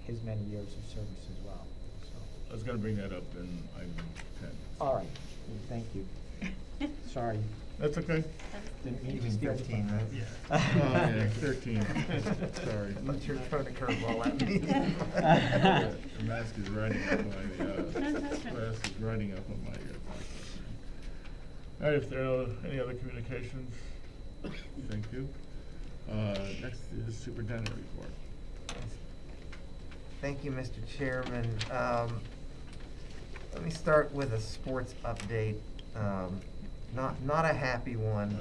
his many years of service as well. So I was going to bring that up in item 10. all right, thank you. Sorry. That's okay. Didn't mean to steal the thunder. Yeah. Oh, yeah, 13. Sorry. But you're throwing a curveball at me. The mask is riding up on my All right, if there are any other communications, thank you. Next is Superintendent Report. Thank you, Mr. Chairman. Let me start with a sports update. Not a happy one.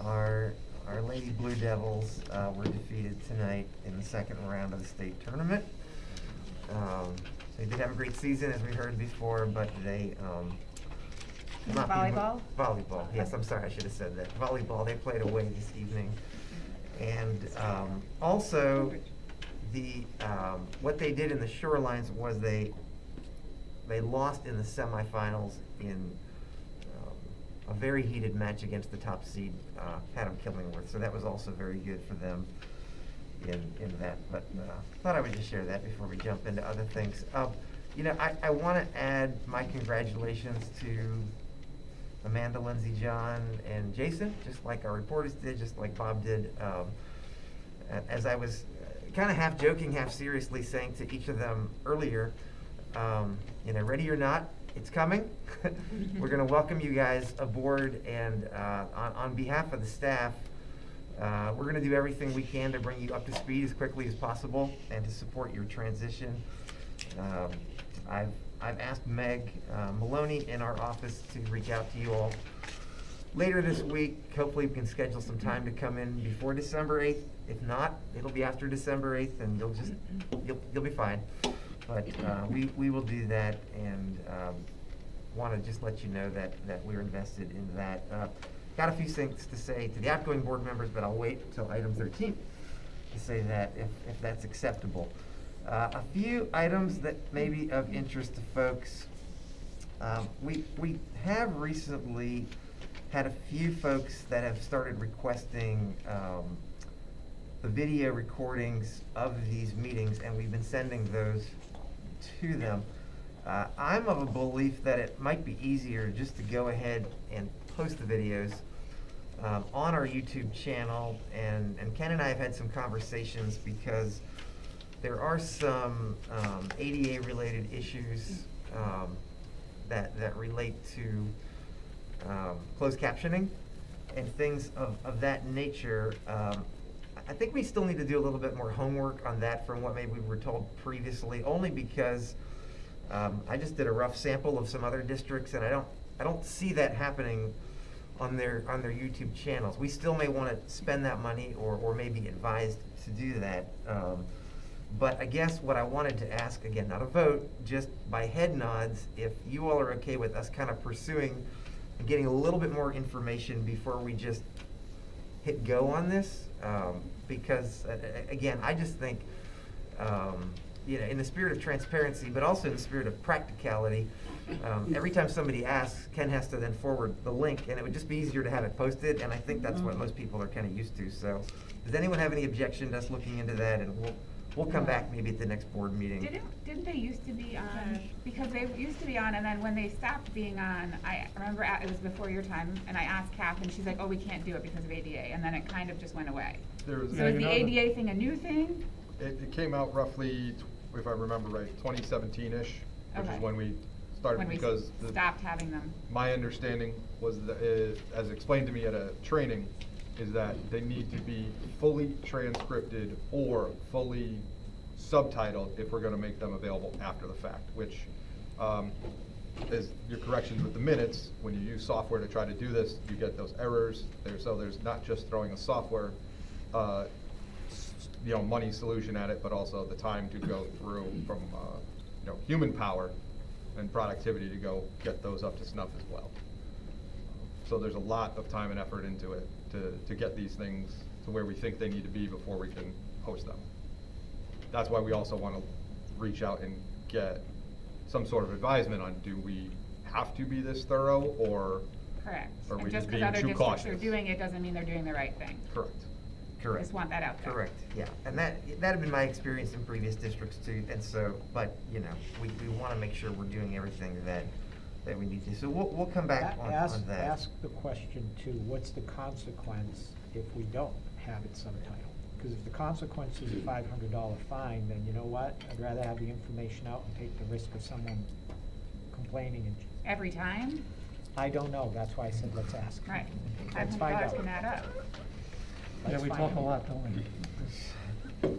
Our Lady Blue Devils were defeated tonight in the second round of the state tournament. They did have a great season, as we heard before, but they not be Volleyball? Volleyball, yes, I'm sorry, I should have said that. Volleyball, they played away this evening. And also, what they did in the Shorelines was they lost in the semifinals in a very heated match against the top seed, Haddam Killingworth. So that was also very good for them in that. But thought I would just share that before we jump into other things. You know, I want to add my congratulations to Amanda, Lindsay, John, and Jason, just like our reporters did, just like Bob did. As I was kind of half joking, half seriously saying to each of them earlier, you know, ready or not, it's coming. We're going to welcome you guys aboard, and on behalf of the staff, we're going to do everything we can to bring you up to speed as quickly as possible and to support your transition. I've asked Meg Maloney in our office to reach out to you all later this week. Hopefully we can schedule some time to come in before December 8th. If not, it'll be after December 8th, and you'll be fine. But we will do that, and want to just let you know that we're invested in that. Got a few things to say to the outgoing board members, but I'll wait until item 13 to say that if that's acceptable. A few items that may be of interest to folks. We have recently had a few folks that have started requesting the video recordings of these meetings, and we've been sending those to them. I'm of a belief that it might be easier just to go ahead and post the videos on our YouTube channel, and Ken and I have had some conversations because there are some ADA related issues that relate to closed captioning and things of that nature. I think we still need to do a little bit more homework on that from what maybe we were told previously, only because I just did a rough sample of some other districts, and I don't see that happening on their YouTube channels. We still may want to spend that money or maybe advised to do that. But I guess what I wanted to ask, again, not a vote, just by head nods, if you all are okay with us kind of pursuing and getting a little bit more information before we just hit go on this. Because again, I just think, you know, in the spirit of transparency, but also in the spirit of practicality, every time somebody asks, Ken has to then forward the link, and it would just be easier to have it posted, and I think that's what most people are kind of used to. So does anyone have any objection to us looking into that? And we'll come back maybe at the next board meeting. Didn't they used to be on, because they used to be on, and then when they stopped being on, I remember it was before your time, and I asked Kath, and she's like, oh, we can't do it because of ADA, and then it kind of just went away. So is the ADA thing a new thing? It came out roughly, if I remember right, 2017-ish, which is when we started, when because we stopped having them. My understanding was that, as explained to me at a training, is that they need to be fully transcripted or fully subtitled if we're going to make them available after the fact, which is your corrections with the minutes. When you use software to try to do this, you get those errors. So there's not just throwing a software money solution at it, but also the time to go through from human power and productivity to go get those up to snuff as well. So there's a lot of time and effort into it to get these things to where we think they need to be before we can host them. That's why we also want to reach out and get some sort of advisement on, do we have to be this thorough, or correct. are we And just just being because other too districts cautious? are doing it doesn't mean they're doing the right thing. Correct. Correct. Just want that out there. Correct, yeah. And that had been my experience in previous districts too. And so, but we want to make sure we're doing everything that we need to. So we'll come back on that. Ask the question too, what's the consequence if we don't have it subtitled? Because if the consequence is a $500 fine, then you know what? I'd rather have the information out and take the risk of someone complaining. And Every time? I don't know, that's why I said let's ask. Right. Let's find out. $500 can add up. Yeah, Let's we find talk a out. lot, don't we?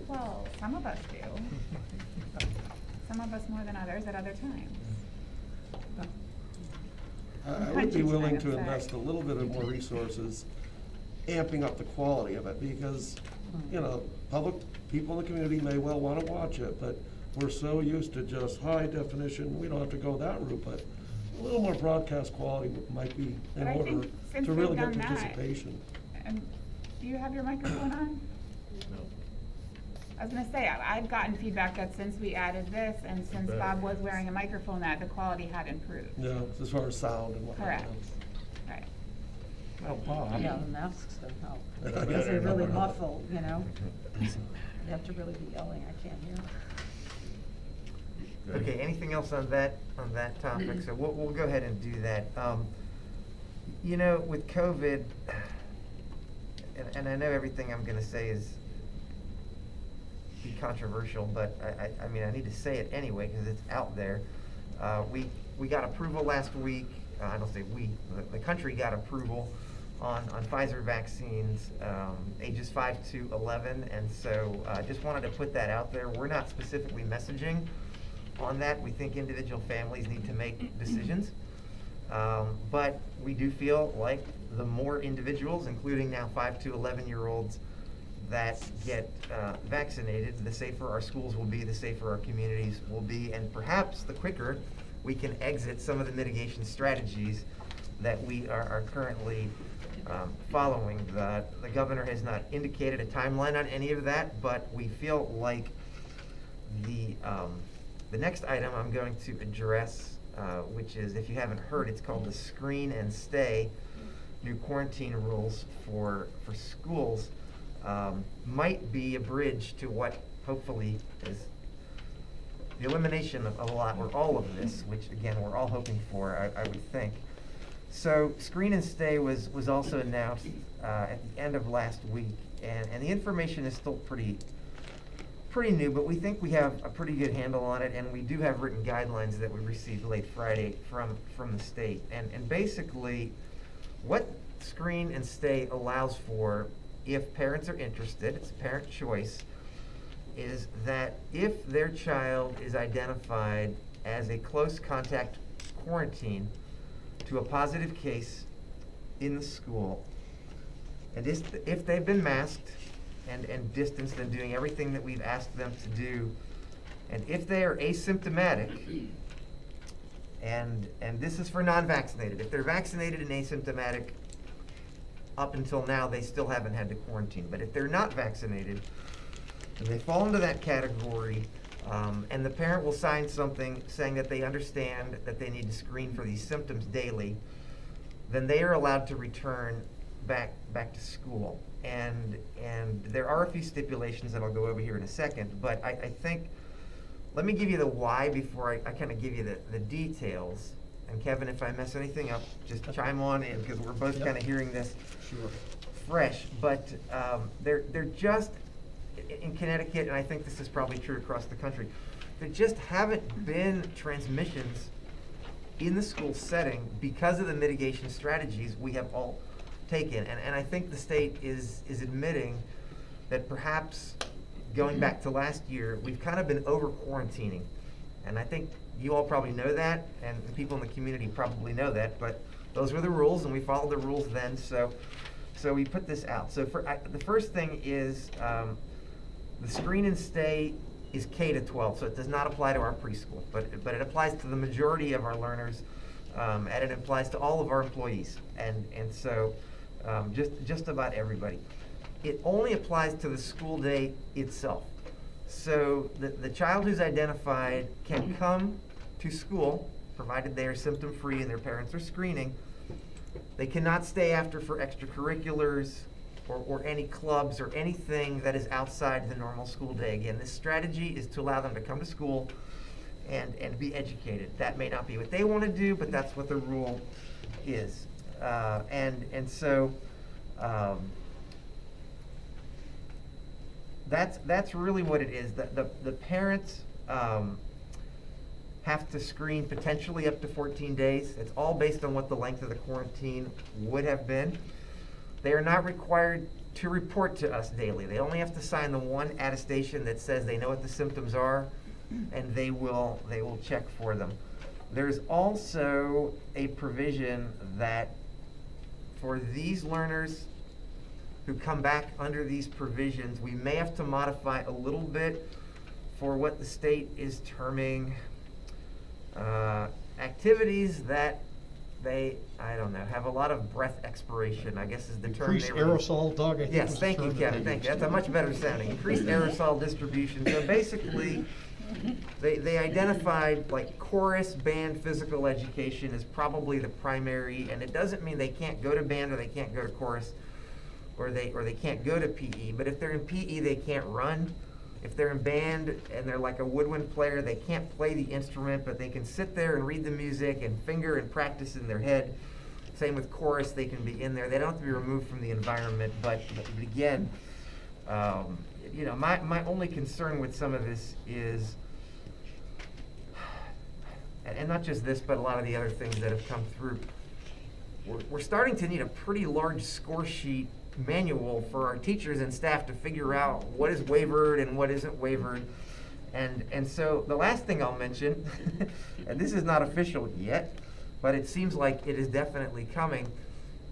Well, some of us do. some of us more than others at other times. I would be Punching willing bag, to sorry. invest a little bit of more resources amping up the quality of it, because, you know, public, people in the community may well wanna watch it, but we're so used to just high definition, we don't have to go that route, but a little more broadcast quality might be in But I order think since to we've really get done that- participation. And do you have your microphone on? No. I was gonna say, I've gotten feedback that since we added this and since Better. Bob was wearing a microphone, that the quality had improved. Yeah, as far as sound and whatnot. Correct. Right. Well, Bob. Yeah, the masks don't help, Better. because they really muffle, you know? You have to really be yelling, I can't hear. Okay, anything else on that topic? So we'll go ahead and do that. You know, with COVID, and I know everything I'm gonna say is be controversial, but I mean, I need to say it anyway, because it's out there. We got approval last week, I don't say we, the country got approval on Pfizer vaccines, ages 5 to 11, and so just wanted to put that out there. We're not specifically messaging on that. We think individual families need to make decisions. But we do feel like the more individuals, including now 5 to 11-year-olds, that get vaccinated, the safer our schools will be, the safer our communities will be, and perhaps the quicker we can exit some of the mitigation strategies that we are currently following. The governor has not indicated a timeline on any of that, but we feel like the next item I'm going to address, which is, if you haven't heard, it's called the Screen and Stay new quarantine rules for schools, might be a bridge to what hopefully is the elimination of a lot, or all of this, which again, we're all hoping for, I would think. So Screen and Stay was also announced at the end of last week, and the information is still pretty new, but we think we have a pretty good handle on it, and we do have written guidelines that we received late Friday from the state. And basically, what Screen and Stay allows for, if parents are interested, it's a parent choice, is that if their child is identified as a close contact quarantine to a positive case in the school, and if they've been masked and distanced and doing everything that we've asked them to do, and if they are asymptomatic, and this is for non-vaccinated, if they're vaccinated and asymptomatic, up until now, they still haven't had to quarantine. But if they're not vaccinated, and they fall into that category, and the parent will sign something saying that they understand that they need to screen for these symptoms daily, then they are allowed to return back to school. And there are a few stipulations that I'll go over here in a second, but I think, let me give you the why before I kind of give you the details. And Kevin, if I mess anything up, just chime on in, because we're both kind of hearing this fresh. But they're just, in Connecticut, and I think this is probably true across the country, there just haven't been transmissions in the school setting because of the mitigation strategies we have all taken. And I think the state is admitting that perhaps going back to last year, we've kind of been over quarantining. And I think you all probably know that, and the people in the community probably know that, but those were the rules, and we followed the rules then, so we put this out. So the first thing is, the Screen and Stay is K to 12, so it does not apply to our preschool, but it applies to the majority of our learners, and it applies to all of our employees, and so just about everybody. It only applies to the school day itself. So the child who's identified can come to school, provided they are symptom-free and their parents are screening. They cannot stay after for extracurriculars or any clubs or anything that is outside the normal school day. Again, this strategy is to allow them to come to school and be educated. That may not be what they want to do, but that's what the rule is. So that's really what it is. The parents have to screen potentially up to 14 days. It's all based on what the length of the quarantine would have been. They are not required to report to us daily. They only have to sign the one attestation that says they know what the symptoms are and they will check for them. There's also a provision that for these learners who come back under these provisions, we may have to modify a little bit for what the state is terming activities that they, I don't know, have a lot of breath expiration, I guess is the term. Increased aerosol, Doug, I think Yes, was the thank you, term that Kevin, they thank you. used. That's a much better sounding. Increased aerosol distribution. So basically, they identified like chorus, band, physical education is probably the primary, and it doesn't mean they can't go to band or they can't go to chorus or they can't go to PE. But if they're in PE, they can't run. If they're in band and they're like a woodwind player, they can't play the instrument, but they can sit there and read the music and finger and practice in their head. Same with chorus, they can be in there. They don't have to be removed from the environment, but again, you know, my only concern with some of this is, and not just this, but a lot of the other things that have come through, we're starting to need a pretty large score sheet manual for our teachers and staff to figure out what is waivered and what isn't waivered. And so the last thing I'll mention, and this is not official yet, but it seems like it is definitely coming,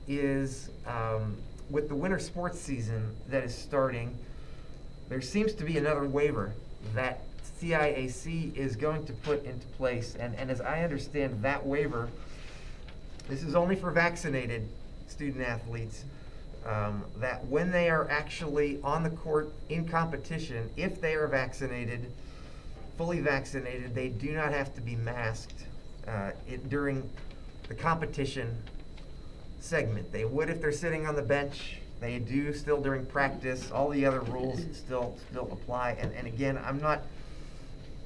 is with the winter sports season that is starting, there seems to be another waiver that CIAC is going to put into place. And as I understand that waiver, this is only for vaccinated student athletes, that when they are actually on the court in competition, if they are vaccinated, fully vaccinated, they do not have to be masked during the competition segment. They would if they're sitting on the bench. They do still during practice. All the other rules still apply. And again, I'm not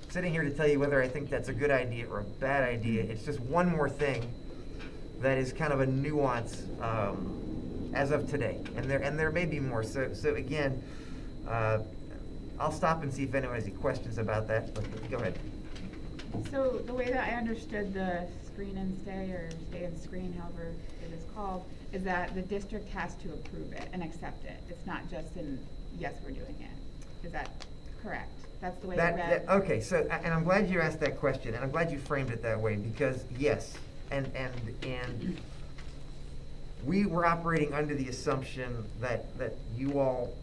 sitting here to tell you whether I think that's a good idea or a bad idea. It's just one more thing that is kind of a nuance as of today, and there may be more. So again, I'll stop and see if anyone has any questions about that. But go ahead. So the way that I understood the screen and stay, or stay and screen, however it is called, is that the district has to approve it and accept it. It's not just in, yes, we're doing it. Is that correct? That's the way I read. Okay, so, and I'm glad you asked that question, and I'm glad you framed it that way, because yes, and we were operating under the assumption that you all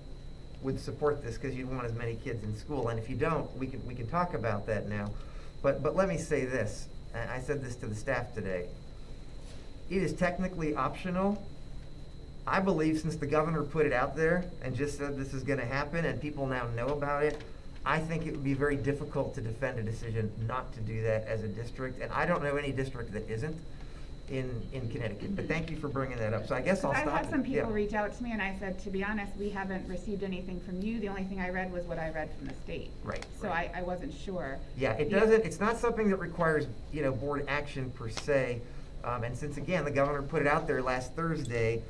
would support this because you'd want as many kids in school, and if you don't, we can talk about that now. But let me say this, and I said this to the staff today. It is technically optional. I believe since the governor put it out there and just said this is gonna happen and people now know about it, I think it would be very difficult to defend a decision not to do that as a district, and I don't know any district that isn't in Connecticut, but thank you for bringing that up. So I guess I'll stop. I had some people Yeah. reach out to me and I said, to be honest, we haven't received anything from you. The only thing I read was what I read from the state. Right. So I wasn't sure. Yeah, it doesn't, it's not something that requires, board action per se. And since again, the governor put it out there last Thursday,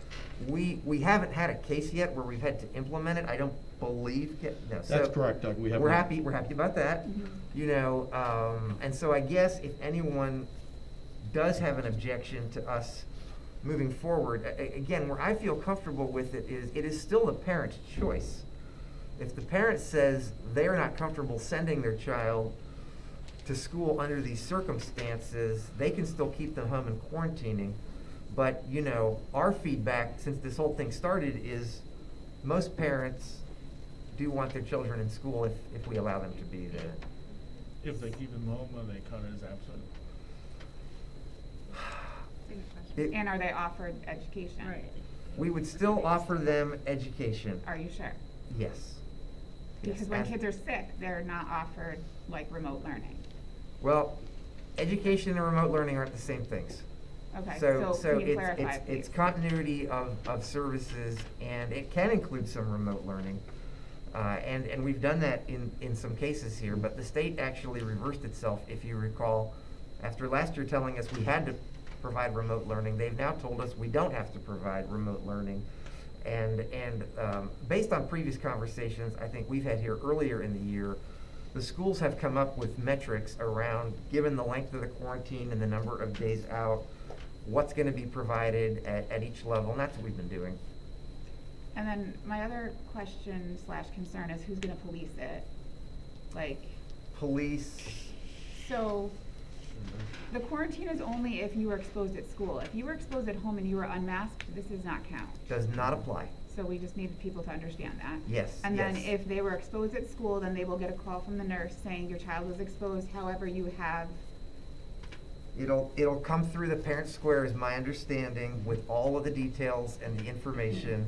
we haven't had a case yet where we've had to implement it. I don't believe, no. So That's correct, Doug. We have we're not. happy about that. And so I guess if anyone does have an objection to us moving forward, again, where I feel comfortable with it is still the parent's choice. If the parent says they're not comfortable sending their child to school under these circumstances, they can still keep them home and quarantining. But, our feedback since this whole thing started is most parents do want their children in school if we allow them to be there. If they keep them home, are they counted as absent? And are they offered education? Right. We would still offer them education. Are you sure? Yes. Because Yes, when as- kids are sick, they're not offered like remote learning. Well, education and remote learning aren't the same things. Okay, So can you clarify, it's please? continuity of services, and it can include some remote learning. And we've done that in some cases here, but the state actually reversed itself, if you recall. After last year telling us we had to provide remote learning, they've now told us we don't have to provide remote learning. And based on previous conversations I think we've had here earlier in the year, the schools have come up with metrics around, given the length of the quarantine and the number of days out, what's gonna be provided at each level, and that's what we've been doing. And then my other question / concern is who's gonna police it? Like, police. So, the quarantine is only if you were exposed at school. If you were exposed at home and you were unmasked, this does not count. Does not apply. So we just needed people to understand that. Yes, And then yes. if they were exposed at school, then they will get a call from the nurse saying your child was exposed, however you have. It'll come through the parent square, is my understanding, with all of the details and the information,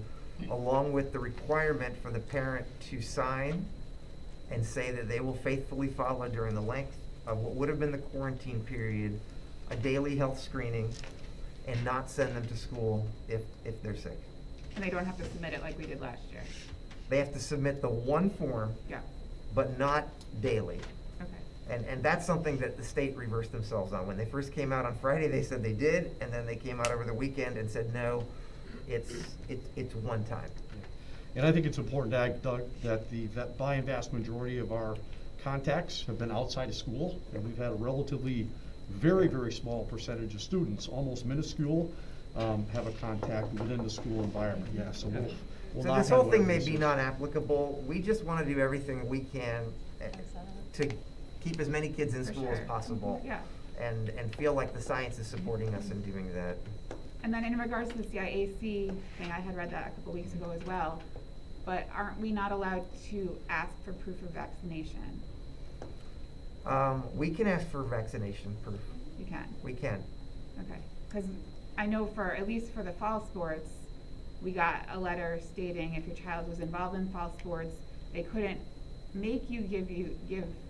along with the requirement for the parent to sign and say that they will faithfully follow during the length of what would have been the quarantine period, a daily health screening, and not send them to school if they're sick. And they don't have to submit it like we did last year. They have to submit the one form, Yeah, but not daily. okay. And that's something that the state reversed themselves on. When they first came out on Friday, they said they did, and then they came out over the weekend and said, no, it's one time. And I think it's important to add, Doug, that that by and vast majority of our contacts have been outside of school, and we've had a relatively very, very small percentage of students, almost minuscule, have a contact within the school environment. Yeah, so we'll So not this have whole thing whatever may this be is. non-applicable. We just want to do everything we can to keep as many kids in For school as sure. possible. Yeah. And feel like the science is supporting us in doing that. And then in regards to the CIAC thing, I had read that a couple weeks ago as well, but aren't we not allowed to ask for proof of vaccination? We can ask for vaccination proof. You can? We can. Okay, because I know for, at least for the fall sports, we got a letter stating if your child was involved in fall sports, they couldn't make you give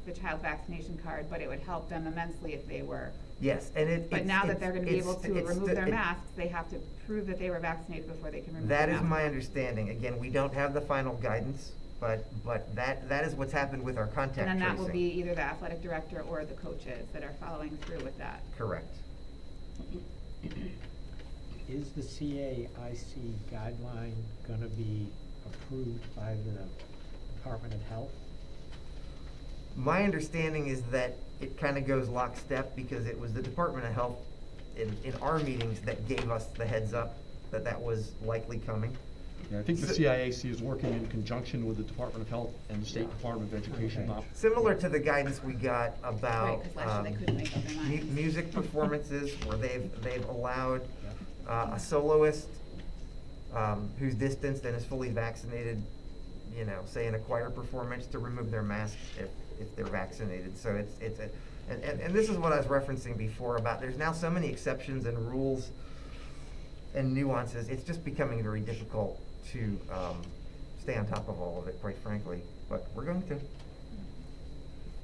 the child vaccination card, but it would help them immensely if they were. Yes, and But now that they're gonna be able to remove their it- masks, they have to prove that they were vaccinated before they can remove That the is mask. my understanding. Again, we don't have the final guidance, but that is what's happened with our contact And then tracing. that will be either the athletic director or the coaches that are following through with that. Correct. Is the CAIC guideline gonna be approved by the Department of Health? My understanding is that it kind of goes lockstep because it was the Department of Health in our meetings that gave us the heads up that that was likely coming. Yeah, I think the CIAC is working in conjunction with the Department of Health and the State Department of Education. Okay. Similar to the guidance we got about Right, 'cause last year they couldn't make up their minds. music performances where they've allowed a soloist who's distanced and is fully vaccinated, you know, say in a choir performance, to remove their mask if they're vaccinated. So and this is what I was referencing before about there's now so many exceptions and rules and nuances. It's just becoming very difficult to stay on top of all of it, quite frankly. But we're going to.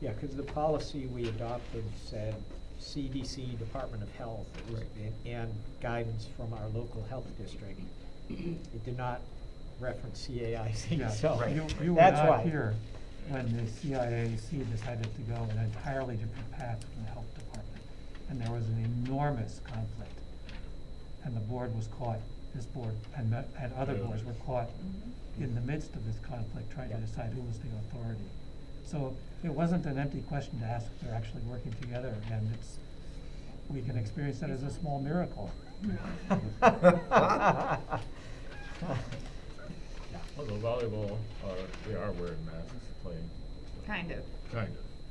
Yeah, because the policy we adopted said CDC, Department of Health, and guidance from our local health district. It did not reference CAIC, Yeah, so you were that's not why. here when the CIAC decided to go an entirely different path from the health department. And there was an enormous conflict. And the board was caught, this board and other boards were caught in the midst of this conflict, trying to decide who was the authority. So it wasn't an empty question to ask if they're actually working together, and we can experience that as a small miracle. Well, the volleyball, they are wearing masks playing. Kind of, Kind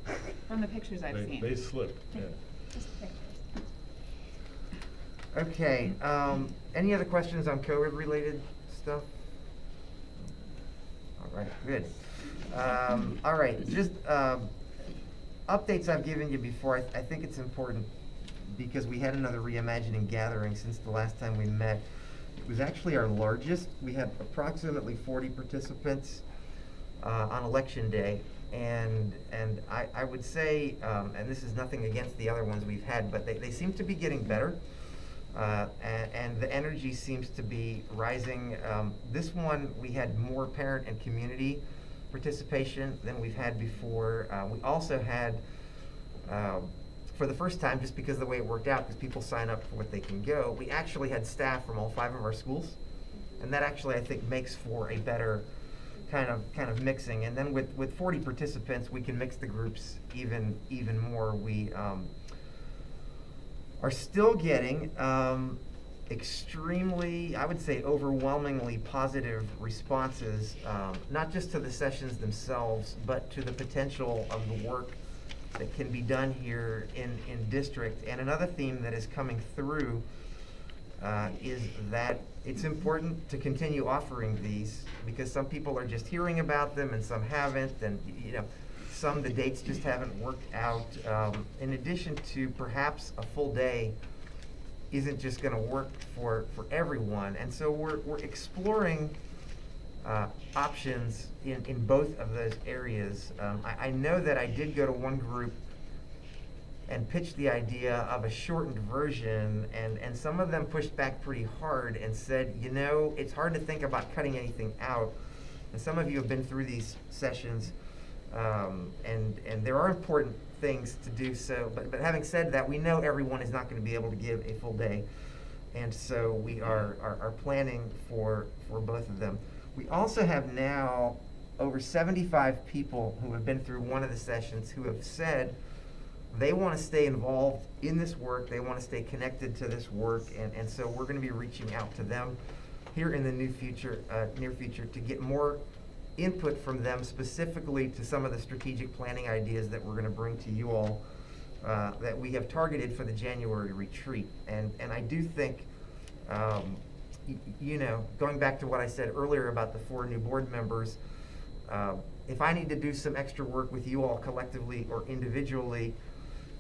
of. from the pictures I've seen. They slip, yeah. Just pictures. Okay, any other questions on COVID-related stuff? All right, good. All right, just updates I've given you before. I think it's important because we had another reimagining gathering since the last time we met. It was actually our largest. We had approximately 40 participants on election day. And I would say, and this is nothing against the other ones we've had, but they seem to be getting better. And the energy seems to be rising. This one, we had more parent and community participation than we've had before. We also had, for the first time, just because of the way it worked out, because people sign up for what they can go, we actually had staff from all 5 of our schools. And that actually, I think, makes for a better kind of mixing. And then with 40 participants, we can mix the groups even more. We are still getting extremely, I would say overwhelmingly positive responses, not just to the sessions themselves, but to the potential of the work that can be done here in district. And another theme that is coming through is that it's important to continue offering these, because some people are just hearing about them and some haven't, and some the dates just haven't worked out. In addition to perhaps a full day isn't just going to work for everyone, and so we're exploring options in both of those areas. I know that I did go to one group and pitched the idea of a shortened version, and some of them pushed back pretty hard and said, it's hard to think about cutting anything out. And some of you have been through these sessions, and there are important things to do so. But having said that, we know everyone is not going to be able to give a full day, and so we are planning for both of them. We also have now over 75 people who have been through one of the sessions who have said they want to stay involved in this work, they want to stay connected to this work, and so we're going to be reaching out to them here in the near future to get more input from them, specifically to some of the strategic planning ideas that we're going to bring to you all that we have targeted for the January retreat. And I do think, going back to what I said earlier about the 4 new board members, if I need to do some extra work with you all collectively or individually,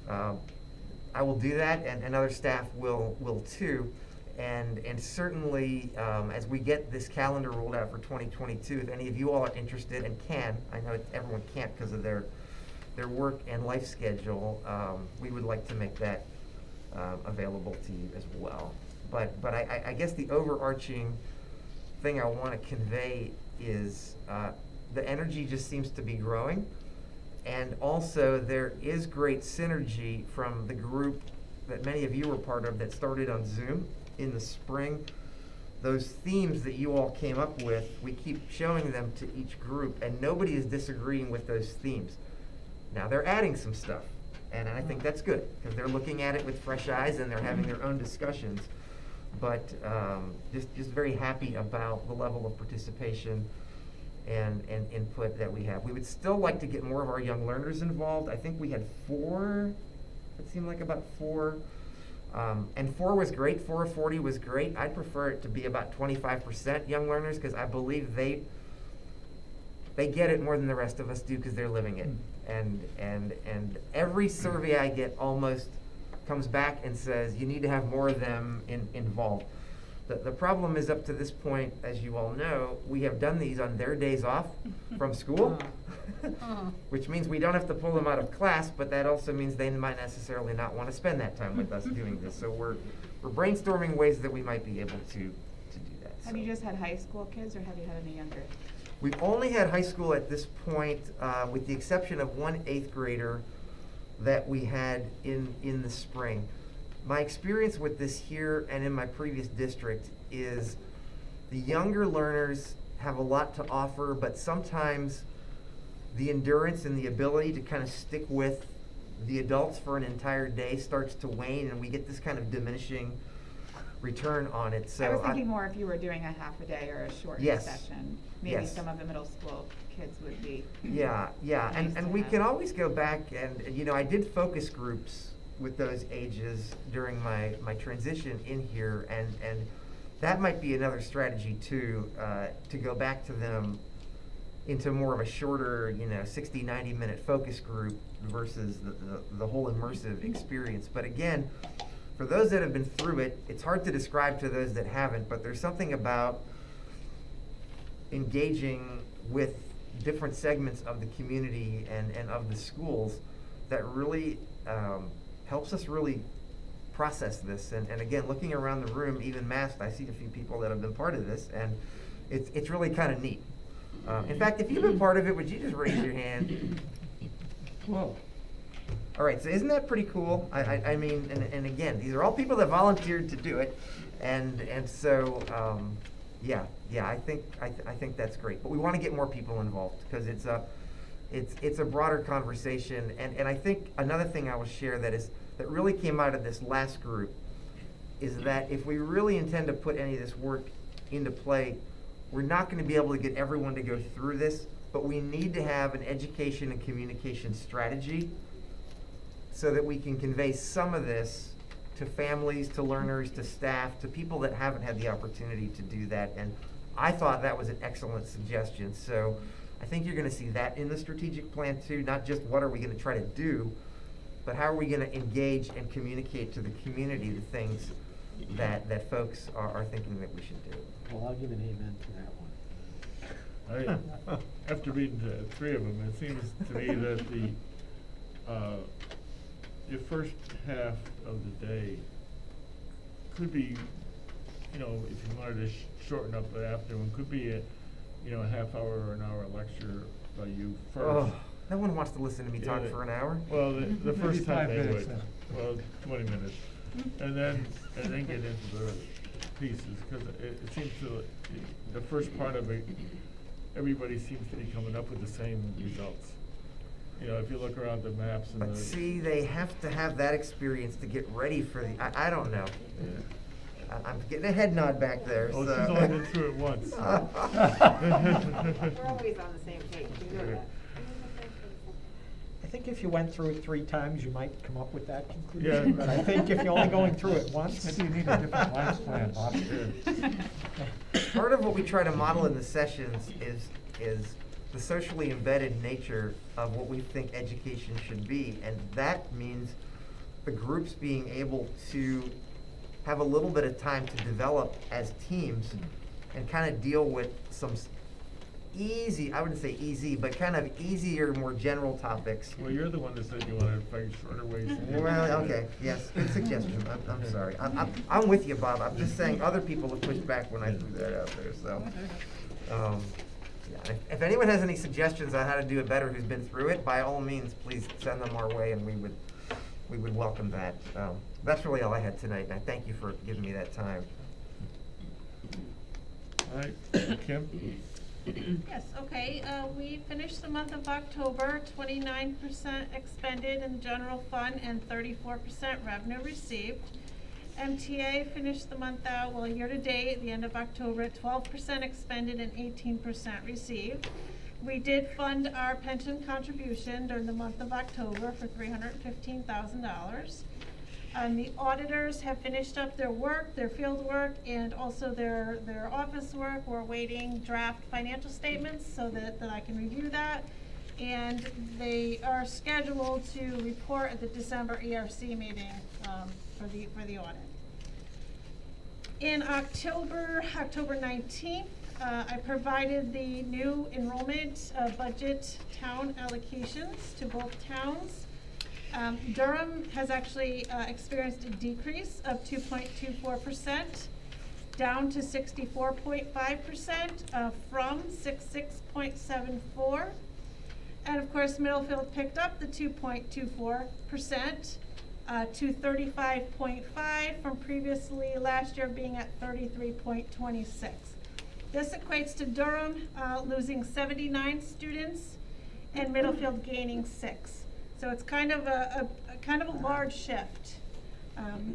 I will do that, and other staff will too. And certainly, as we get this calendar rolled out for 2022, if any of you all are interested and can, I know everyone can't because of their work and life schedule, we would like to make that available to you as well. But I guess the overarching thing I want to convey is the energy just seems to be growing. And also there is great synergy from the group that many of you were part of that started on Zoom in the spring. Those themes that you all came up with, we keep showing them to each group, and nobody is disagreeing with those themes. Now they're adding some stuff, and I think that's good, because they're looking at it with fresh eyes and they're having their own discussions. But just very happy about the level of participation and input that we have. We would still like to get more of our young learners involved. I think we had 4, it seemed like about 4. And 4 was great, 4 of 40 was great. I'd prefer it to be about 25% young learners, because I believe they get it more than the rest of us do, because they're living it. And every survey I get almost comes back and says you need to have more of them involved. The problem is, up to this point, as you all know, we have done these on their days off from school, which means we don't have to pull them out of class, but that also means they might necessarily not want to spend that time with us doing this. So we're brainstorming ways that we might be able to do that. Have you just had high school kids, or have you had any younger? We've only had high school at this point, with the exception of one 8th grader that we had in the spring. My experience with this here and in my previous district is the younger learners have a lot to offer, but sometimes the endurance and the ability to kind of stick with the adults for an entire day starts to wane, and we get this kind of diminishing return on it. So I was thinking more if you were doing a half a day or a short session. Maybe some of the middle school kids would be. Yeah, nice and to we have. can always go back and I did focus groups with those ages during my transition in here, and that might be another strategy too, to go back to them into more of a shorter, 60, 90-minute focus group versus the whole immersive experience. But again, for those that have been through it, it's hard to describe to those that haven't, but there's something about engaging with different segments of the community and of the schools that really helps us really process this. And again, looking around the room, even masked, I see a few people that have been part of this, and it's really kind of neat. In fact, if you've been part of it, would you just raise your hand? Whoa. All right, so isn't that pretty cool? I mean, and again, these are all people that volunteered to do it, and so I think that's great. But we want to get more people involved, because it's a broader conversation, and I think another thing I will share that really came out of this last group is that if we really intend to put any of this work into play, we're not going to be able to get everyone to go through this, but we need to have an education and communication strategy so that we can convey some of this to families, to learners, to staff, to people that haven't had the opportunity to do that. And I thought that was an excellent suggestion. So I think you're gonna see that in the strategic plan too, not just what are we gonna try to do, but how are we gonna engage and communicate to the community the things that folks are thinking that we should do. Well, I'll give an amen to that one. After reading the three of them, it seems to me that your first half of the day could be, if you wanted to shorten up the afternoon, could be a half hour or an hour lecture by you first. Oh, no one wants to listen to me talk for an hour. Well, the first time they 5 minutes, would. Well, 20 minutes. And then get into the pieces, because it seems to, the first part of it, everybody seems to be coming up with the same results. If you look around the maps and But see, they have to have that experience to get ready for the, I don't know. Yeah. I'm getting a head nod back there, Oh, so. she's only been through it once. We're always on the same page, you know Yeah. that. I think if you went through it 3 times, you might come up with that Yeah. conclusion. But I think if you're only going through it once. Maybe you need a different life plan, Bob. Part of what we try to model in the sessions is the socially embedded nature of what we think education should be. And that means the groups being able to have a little bit of time to develop as teams and kind of deal with some easy, I wouldn't say easy, but kind of easier, more general topics. Well, you're the one that said you wanted to find shorter ways. to do it. Well, okay, yes, good suggestion. I'm sorry. I'm with you, Bob. I'm just saying other people have pushed back when I threw that out there, so. Yeah, if anyone has any suggestions on how to do it better who's been through it, by all means, please send them our way and we would welcome that. That's really all I had tonight, and I thank you for giving me that time. All right, Kim? Yes, okay, we finished the month of October, 29% expended in the general fund and 34% revenue received. MTA finished the month out, well, year-to-date, at the end of October, at 12% expended and 18% received. We did fund our pension contribution during the month of October for $315,000. The auditors have finished up their work, their field work, and also their office work. We're awaiting draft financial statements so that I can review that. And they are scheduled to report at the December ERC meeting for the audit. In October 19th, I provided the new enrollment budget town allocations to both towns. Durham has actually experienced a decrease of 2.24%, down to 64.5% from 66.74%. And of course, Middlefield picked up the 2.24% to 35.5% from previously last year being at 33.26%. This equates to Durham losing 79 students and Middlefield gaining 6. So it's kind of a large shift.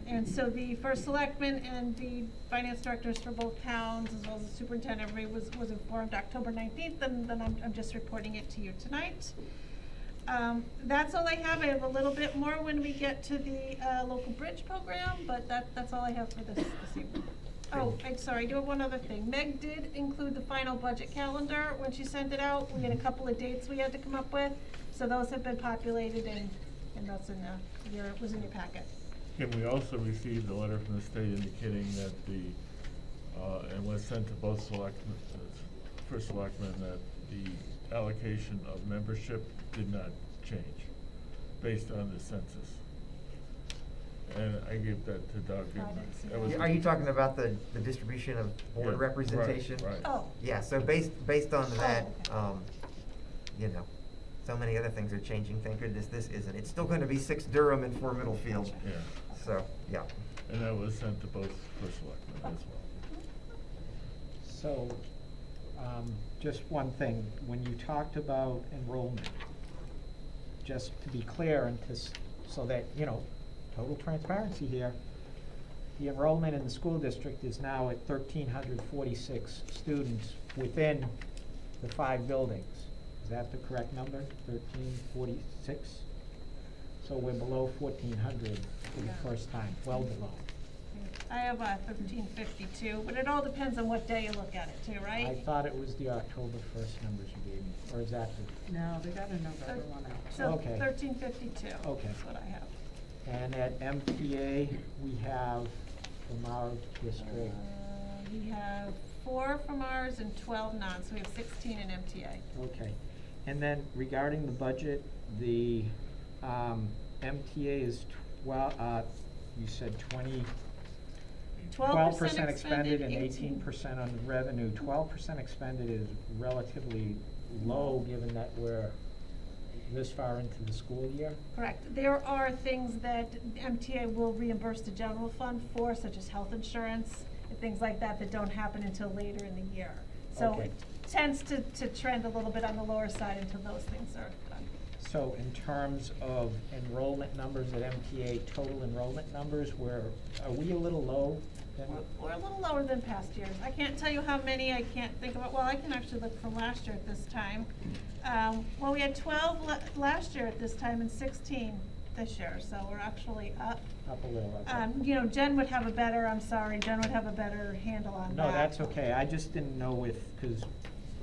And so the first selectman and the finance directors for both towns, as well as the superintendent, everybody was informed October 19th, and then I'm just reporting it to you tonight. That's all I have. I have a little bit more when we get to the local bridge program, but that's all I have for this evening. Oh, I'm sorry, I do have one other thing. Meg did include the final budget calendar when she sent it out. We had a couple of dates we had to come up with, so those have been populated and that's in was in your packet. Kim, we also received a letter from the state indicating that and was sent to both first selectmen, that the allocation of membership did not change based on the census. And I gave that to Doug. Are you talking about the distribution of board Yeah, representation? right. Oh. Yeah, so based on that, so many other things are changing. Thank goodness this isn't. It's still gonna be 6 Durham and 4 Middlefield. Yeah. So, yeah. And that was sent to both first selectmen as well. So, just one thing, when you talked about enrollment, just to be clear and so that, total transparency here, the enrollment in the school district is now at 1,346 students within the 5 buildings. Is that the correct number, 1,346? So we're below 1,400 for the first time, well below. I have 1352, but it all depends on what day you look at it too, right? I thought it was the October 1st numbers you gave me, or is that the? No, they got a November one out. So Okay. 1352. Okay. That's what I have. And at MTA, we have from our district, We have 4 from ours and 12 non, so we have 16 in MTA. okay. And then regarding the budget, the MTA is you said 12% expended and 18% on the revenue. 12% expended is relatively low, given that we're this far into the school year. Correct. There are things that MTA will reimburse the general fund for, such as health insurance and things like that, that don't happen until later in the year. So Okay. it tends to trend a little bit on the lower side until those things are done. So in terms of enrollment numbers at MTA, total enrollment numbers, are we a little low? We're a little lower than past years. I can't tell you how many, I can't think of it. Well, I can actually look from last year at this time. Well, we had 12 last year at this time and 16 this year, so we're actually up. Up a little, okay. You know, Jen would have a better handle on that. No, that's okay. I just didn't know because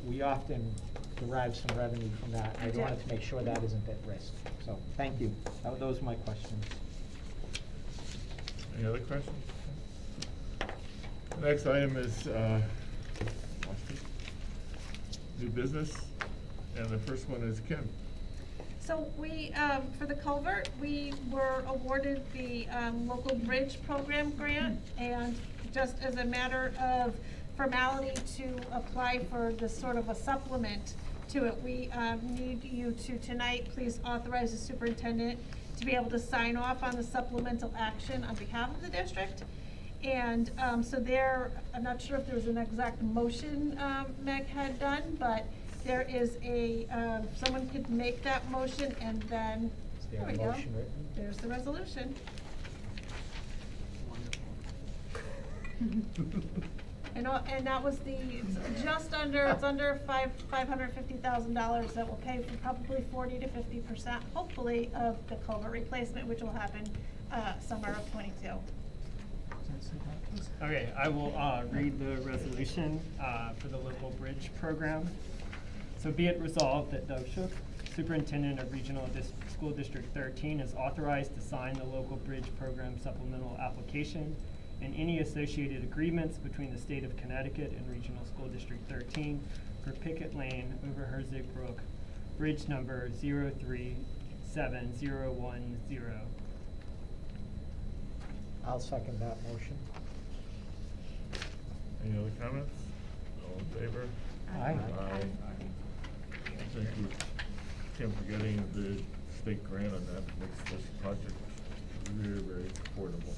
we often derive some revenue from that. I do. wanted to make sure that isn't at risk. So, thank you. Those are my questions. Any other questions? The next item is, new business, and the first one is Kim. So we, for the culvert, we were awarded the local bridge program grant, and just as a matter of formality to apply for this sort of a supplement to it, we need you to tonight please authorize the superintendent to be able to sign off on the supplemental action on behalf of the district. And so there, I'm not sure if there was an exact motion Meg had done, but there is a, someone could make that motion, and then, Is there there a we go. motion written? There's the resolution. And that was it's under $550,000 that will pay for probably 40 to 50%, hopefully, of the culvert replacement, which will happen summer of '22. Okay, I will read the resolution for the local bridge program. So be it resolved that Doug Shook, Superintendent of Regional School District 13, is authorized to sign the local bridge program supplemental application and any associated agreements between the state of Connecticut and Regional School District 13 for Pickett Lane over Herzig Brook, bridge number 037010. I'll second that motion. Any other comments? All in favor? Aye. Thank you, Kim, for getting the state grant on that. Makes this project very, very affordable.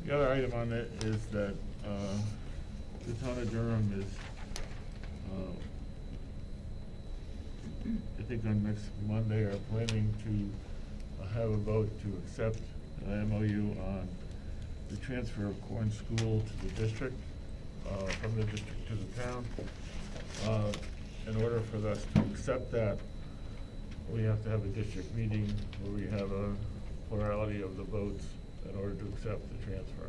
The other item on it is that the town of Durham is, I think on next Monday, are planning to have a vote to accept an MOU on the transfer of Corn School to the district, from the district to the town. In order for us to accept that, we have to have a district meeting where we have a plurality of the votes in order to accept the transfer.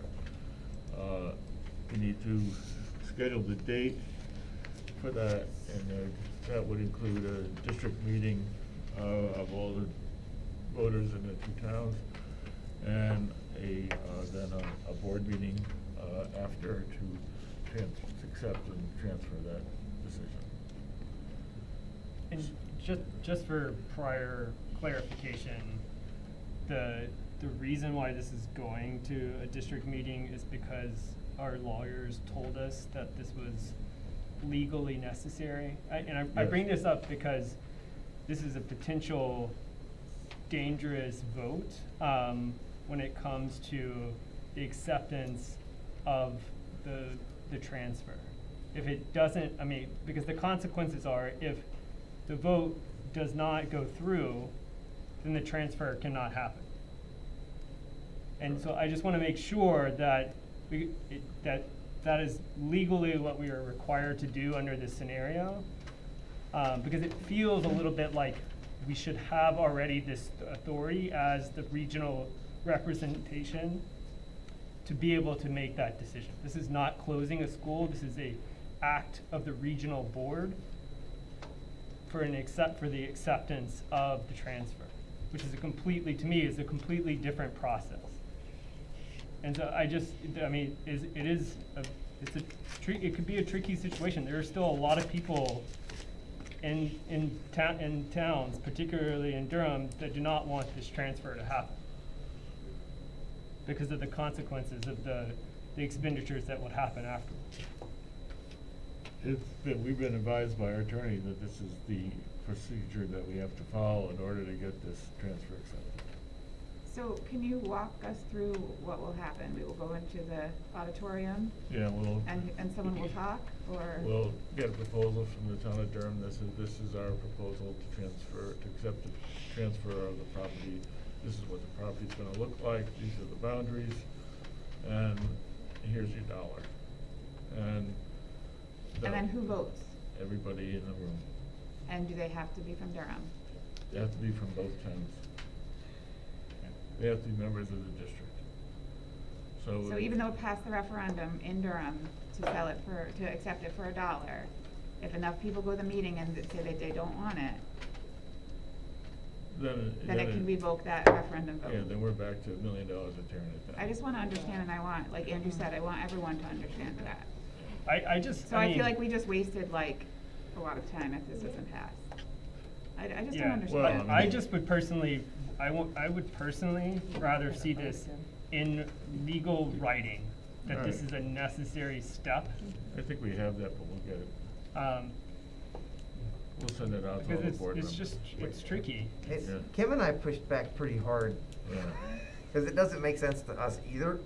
We need to schedule the date for that, and that would include a district meeting of all the voters in the two towns, and then a board meeting after to accept and transfer that decision. And just for prior clarification, the reason why this is going to a district meeting is because our lawyers told us that this was legally necessary. I bring this up because this is a potential dangerous vote when it comes to the acceptance of the transfer. If it doesn't, because the consequences are, if the vote does not go through, then the transfer cannot happen. And so I just want to make sure that that is legally what we are required to do under this scenario, because it feels a little bit like we should have already this authority as the regional representation to be able to make that decision. This is not closing a school, this is a act of the regional board for the acceptance of the transfer, which is to me, is a completely different process. And so it could be a tricky situation. There are still a lot of people in towns, particularly in Durham, that do not want this transfer to happen because of the consequences of the expenditures that would happen afterwards. We've been advised by our attorney that this is the procedure that we have to follow in order to get this transfer accepted. So can you walk us through what will happen? We will go into the auditorium? Yeah, And someone will talk, or? We'll get a proposal from the town of Durham. This is our proposal to accept the transfer of the property. This is what the property's gonna look like. These are the boundaries. And here's your dollar. And then who votes? Everybody in the room. And do they have to be from Durham? They have to be from both towns. They have to be members of the district. So even though it passed the referendum in Durham to accept it for $1, if enough people go to the meeting and say that they don't want it, then it can revoke that referendum vote. Yeah, then we're back to $1 million of tearing it down. I just wanna understand, and I want, like Andrew said, I want everyone to understand that. I feel like we just wasted a lot of time if this doesn't pass. I just don't understand. Well, I just would personally, I would personally rather see this in legal writing, that this is a necessary step. I think we have that, but we'll get it. We'll send it out to all the board members. It's tricky. Kim and I pushed back pretty hard. Yeah. Because it doesn't make sense to us either.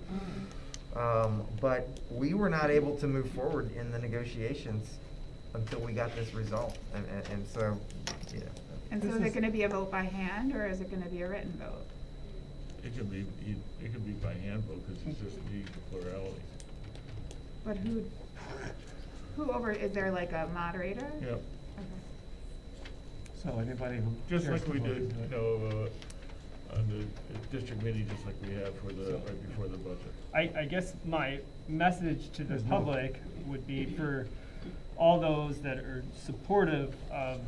But we were not able to move forward in the negotiations until we got this result. And so, yeah. And so is it gonna be a vote by hand, or is it gonna be a written vote? It could be by hand vote, because it's just the plurality. But is there like a moderator? Yep. Okay. So anybody who. Just cares like to we vote, did, right? on the district meeting, just like we had right before the budget. I guess my message to the public would be for all those that are supportive of,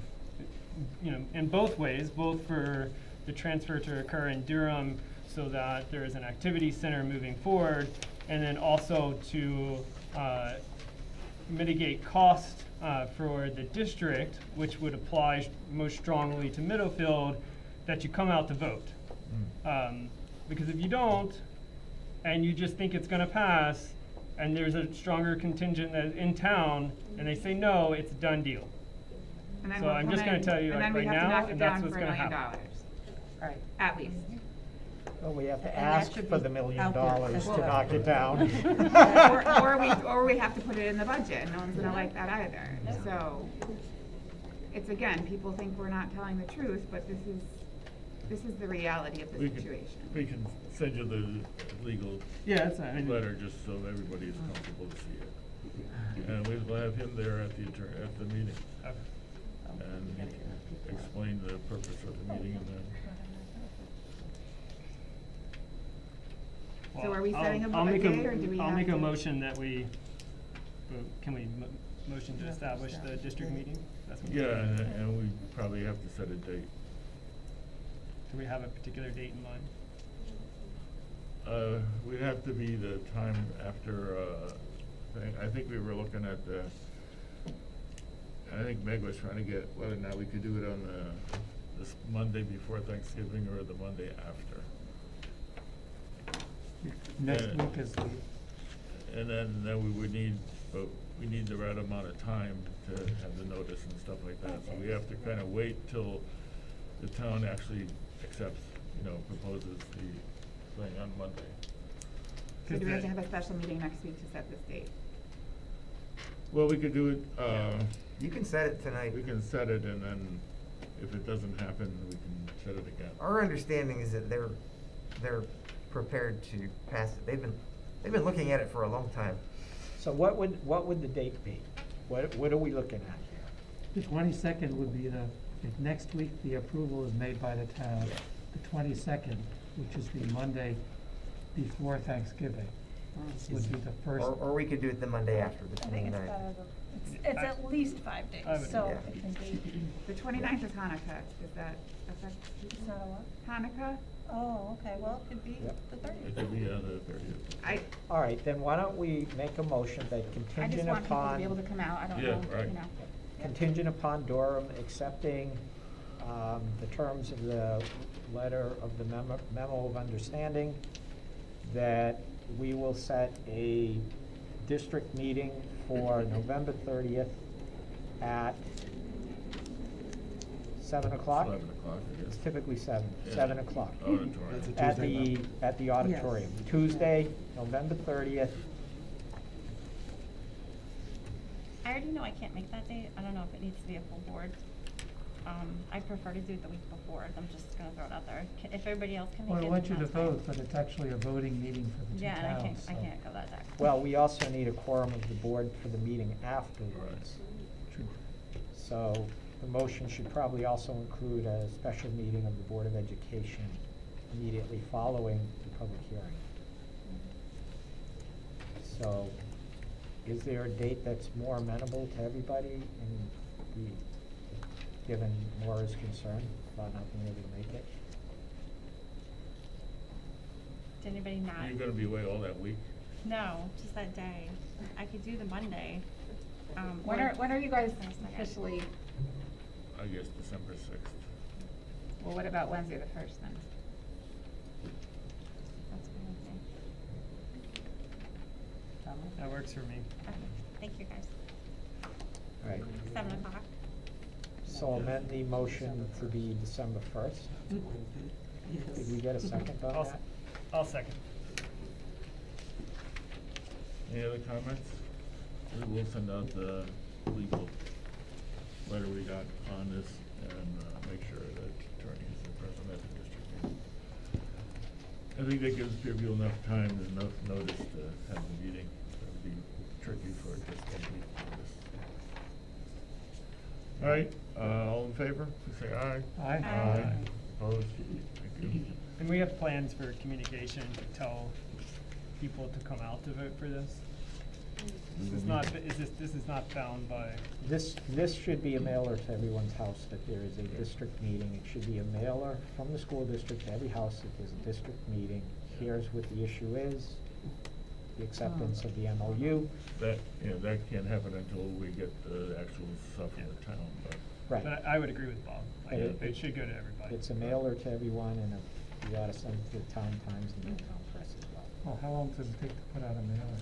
in both ways, both for the transfer to occur in Durham so that there is an activity center moving forward, and then also to mitigate cost for the district, which would apply most strongly to Middlefield, that you come out to vote. Because if you don't, and you just think it's gonna pass, and there's a stronger contingent that in town, and they say no, it's a done deal. And then So we'll I'm come just gonna in, tell you and then we right have to now, knock it and that's down what's for gonna $1 million. happen. Right. At least. Well, we have to And that ask should for be the $1 million out there as to well. knock it down. or we have to put it in the budget, and no one's gonna like that either. So, it's again, people think we're not telling the truth, but this is the reality of the situation. We can send you the legal letter, just so everybody is comfortable to see it. And we'll have him there at the meeting. And he can explain the purpose of the meeting, and then. So are we setting a I'll make date, or do we I'll have make a to- motion that we, can we motion to establish the district meeting? That's what we're Yeah, doing. and we probably have to set a date. Do we have a particular date in mind? We'd have to be the time after, I think we were looking at I think Meg was trying to get whether or not we could do it on this Monday before Thanksgiving or the Monday after. Next week is the. And then we would need, but we need the right amount of time to have the notice and stuff like that. So we have to kind of wait till the town actually accepts, proposes the thing on Monday. So do we have to have a special meeting next week to set this date? Well, we could do it, You can set it tonight. we can set it, and then if it doesn't happen, we can set it again. Our understanding is that they're prepared to pass it. They've been looking at it for a long time. So what would the date be? What are we looking at here? The 22nd would be the if next week the approval is made by the town, the 22nd, which is the Monday before Thanksgiving, would be the first. Or we could do it the Monday after, the I think it's 29th. better it's at least 5 days, I would- so Yeah. it can be, The 29th is Hanukkah, is that, it's not a what? Hanukkah? Oh, okay, well, it could be Yep. the It 30th. could be the 30th. All right, then why don't we make a motion that I just contingent want people to be able to upon, come out, I don't Yeah, know, right. you know. contingent upon Durham accepting the terms of the letter of the memo of understanding, that we will set a district meeting for November 30th at 7 o'clock? 11 o'clock, I It's guess. typically 7, Yeah. 7 o'clock. Auditorium. That's a At Tuesday, at the auditorium. Tuesday, November 30th. I already know I can't make that date. I don't know if it needs to be a full board. I prefer to do it the week before. I'm just gonna throw it out there. If everybody else can make Well, it, I want you then to that's fine. vote, but it's actually a voting meeting for the two Yeah, and I towns, can't so. go that day. Well, we also need a quorum of the board for the meeting afterwards. True. So the motion should probably also include a special meeting of the Board of Education immediately following the public hearing. So is there a date that's more amenable to everybody given Maura's concern about not being able to make it? Did anybody not? You're gonna be away all that week? No, just that day. I could do the Monday. When are you guys officially, I guess December 6th. well, what about Wednesday the 1st then? That's fine with me. That works for me. Okay, thank you guys. All right. 7 o'clock. So amend the motion to be December 1st. Did we get a second on that? I'll second. Any other comments? We will send out the legal letter we got on this and make sure that attorney is present at the district meeting. I think that gives people enough time and enough notice to have the meeting. It would be tricky for just 1 week notice. All right, all in favor, please say aye. Aye. Aye. Opposed? Thank you. And we have plans for communication to tell people to come out to vote for this. This is not bound by. This should be a mailer to everyone's house that there is a district meeting. It should be a mailer from the school district to every house that there's a district meeting. Here's what the issue is, the acceptance of the MOU. That can't happen until we get the actual stuff from the town, but. Right. But I would agree with Bob. But It should go to everybody. It's a mailer to everyone, and you ought to send it to the town Times and the town press as well. Well, how long does it take to put out a mailer?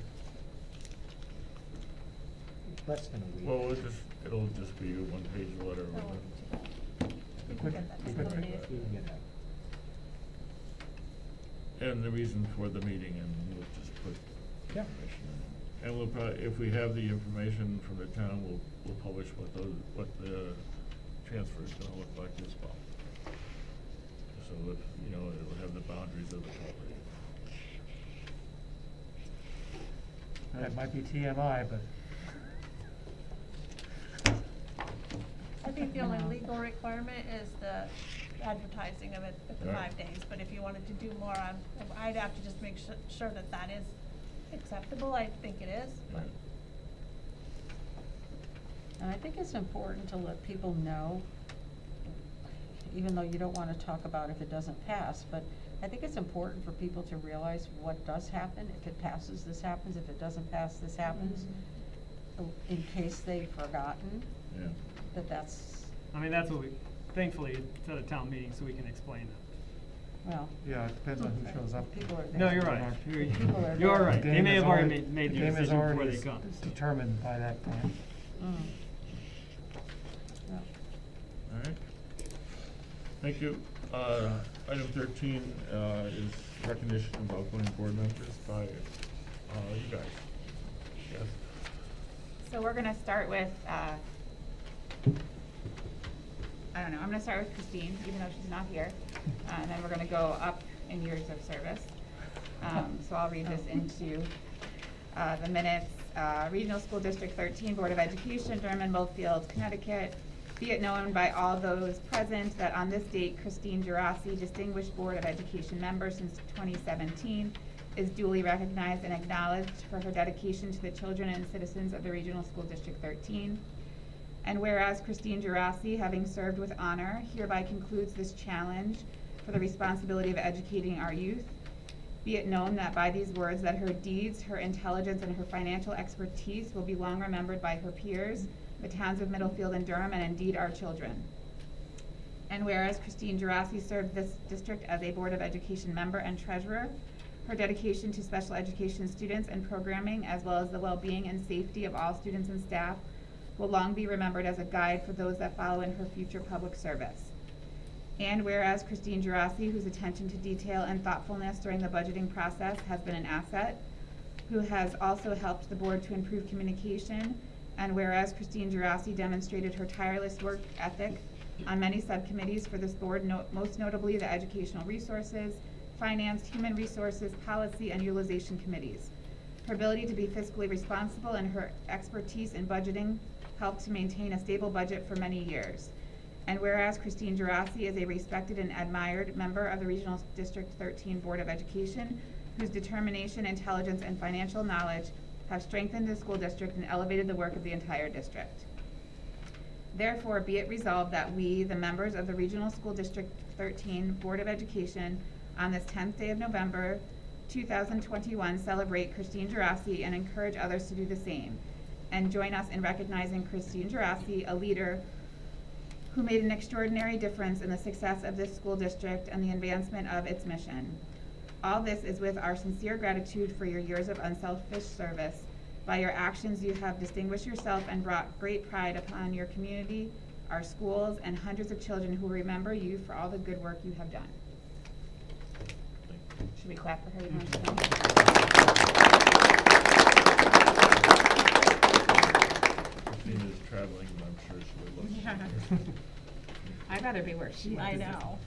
Less than a week. Well, it'll just be a one-page letter with We can Quick- get that. quick- You can get that. and the reason for the meeting, and we'll just put Yeah. information in. And we'll probably, if we have the information from the town, we'll publish what the transfer is gonna look like as well. So if, it'll have the boundaries of the property. That might be TMI, but. I think the only legal requirement is the advertising of it at the Right. 5 days, but if you wanted to do more, I'd have to just make sure that that is acceptable. I think it is, but. And I think it's important to let people know, even though you don't wanna talk about if it doesn't pass, but I think it's important for people to realize what does happen. If it passes, this happens. If it doesn't pass, this happens. In case they've forgotten, Yeah. that's, I mean, that's what thankfully, it's at a town meeting, so we can explain it. well. Yeah, it depends on who shows up. People are there. No, you're right. People are You're there. right. The They game may is have already made the the game is decision before already they come. determined by that time. Mm. Yeah. All right. Thank you. Item 13 is recognition of outgoing board members by you guys. Yes. So we're gonna start with, I don't know, I'm gonna start with Christine, even though she's not here. And then we're gonna go up in years of service. So I'll read this into the minutes. Regional School District 13, Board of Education, Durham and Millfield, Connecticut. Be it known by all those present that on this date, Christine Gerasi, Distinguished Board of Education member since 2017, is duly recognized and acknowledged for her dedication to the children and citizens of the Regional School District 13. And whereas Christine Gerasi, having served with honor, hereby concludes this challenge for the responsibility of educating our youth, be it known that by these words that her deeds, her intelligence, and her financial expertise will be long remembered by her peers, the towns of Middlefield and Durham, and indeed our children. And whereas Christine Gerasi served this district as a Board of Education member and treasurer, her dedication to special education students and programming, as well as the well-being and safety of all students and staff, will long be remembered as a guide for those that follow in her future public service. And whereas Christine Gerasi, whose attention to detail and thoughtfulness during the budgeting process has been an asset, who has also helped the board to improve communication, and whereas Christine Gerasi demonstrated her tireless work ethic on many subcommittees for this board, most notably the Educational Resources, Finance, Human Resources, Policy, and Utilization Committees. Her ability to be fiscally responsible and her expertise in budgeting helped to maintain a stable budget for many years. And whereas Christine Gerasi is a respected and admired member of the Regional District 13 Board of Education, whose determination, intelligence, and financial knowledge have strengthened the school district and elevated the work of the entire district. Therefore, be it resolved that we, the members of the Regional School District 13 Board of Education, on this 10th day of November 2021, celebrate Christine Gerasi and encourage others to do the same, and join us in recognizing Christine Gerasi, a leader who made an extraordinary difference in the success of this school district and the advancement of its mission. All this is with our sincere gratitude for your years of unselfish service. By your actions, you have distinguished yourself and brought great pride upon your community, our schools, and hundreds of children who remember you for all the good work you have done. Should we clap for her? Christina's traveling, but I'm sure she would love Yeah. to. I'd rather be where she went. I know.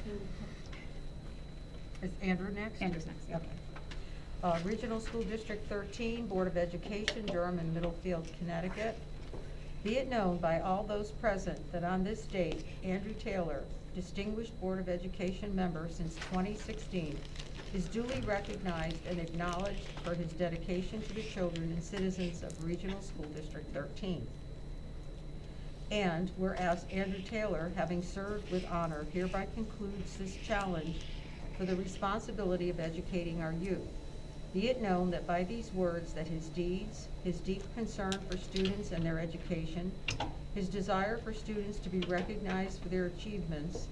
Is Andrew next? Andrew's next, yeah. Okay. Regional School District 13, Board of Education, Durham and Middlefield, Connecticut. Be it known by all those present that on this date, Andrew Taylor, Distinguished Board of Education member since 2016, is duly recognized and acknowledged for his dedication to the children and citizens of Regional School District 13. And whereas Andrew Taylor, having served with honor, hereby concludes this challenge for the responsibility of educating our youth. Be it known that by these words that his deeds, his deep concern for students and their education, his desire for students to be recognized for their achievements,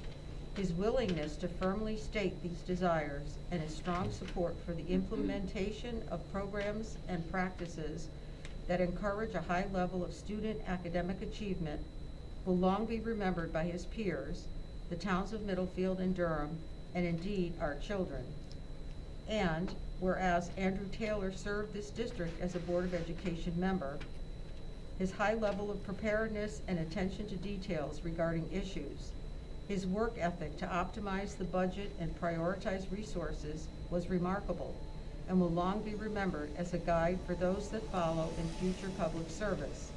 his willingness to firmly state these desires, and his strong support for the implementation of programs and practices that encourage a high level of student academic achievement will long be remembered by his peers, the towns of Middlefield and Durham, and indeed our children. And whereas Andrew Taylor served this district as a Board of Education member, his high level of preparedness and attention to details regarding issues, his work ethic to optimize the budget and prioritize resources was remarkable and will long be remembered as a guide for those that follow in future public service.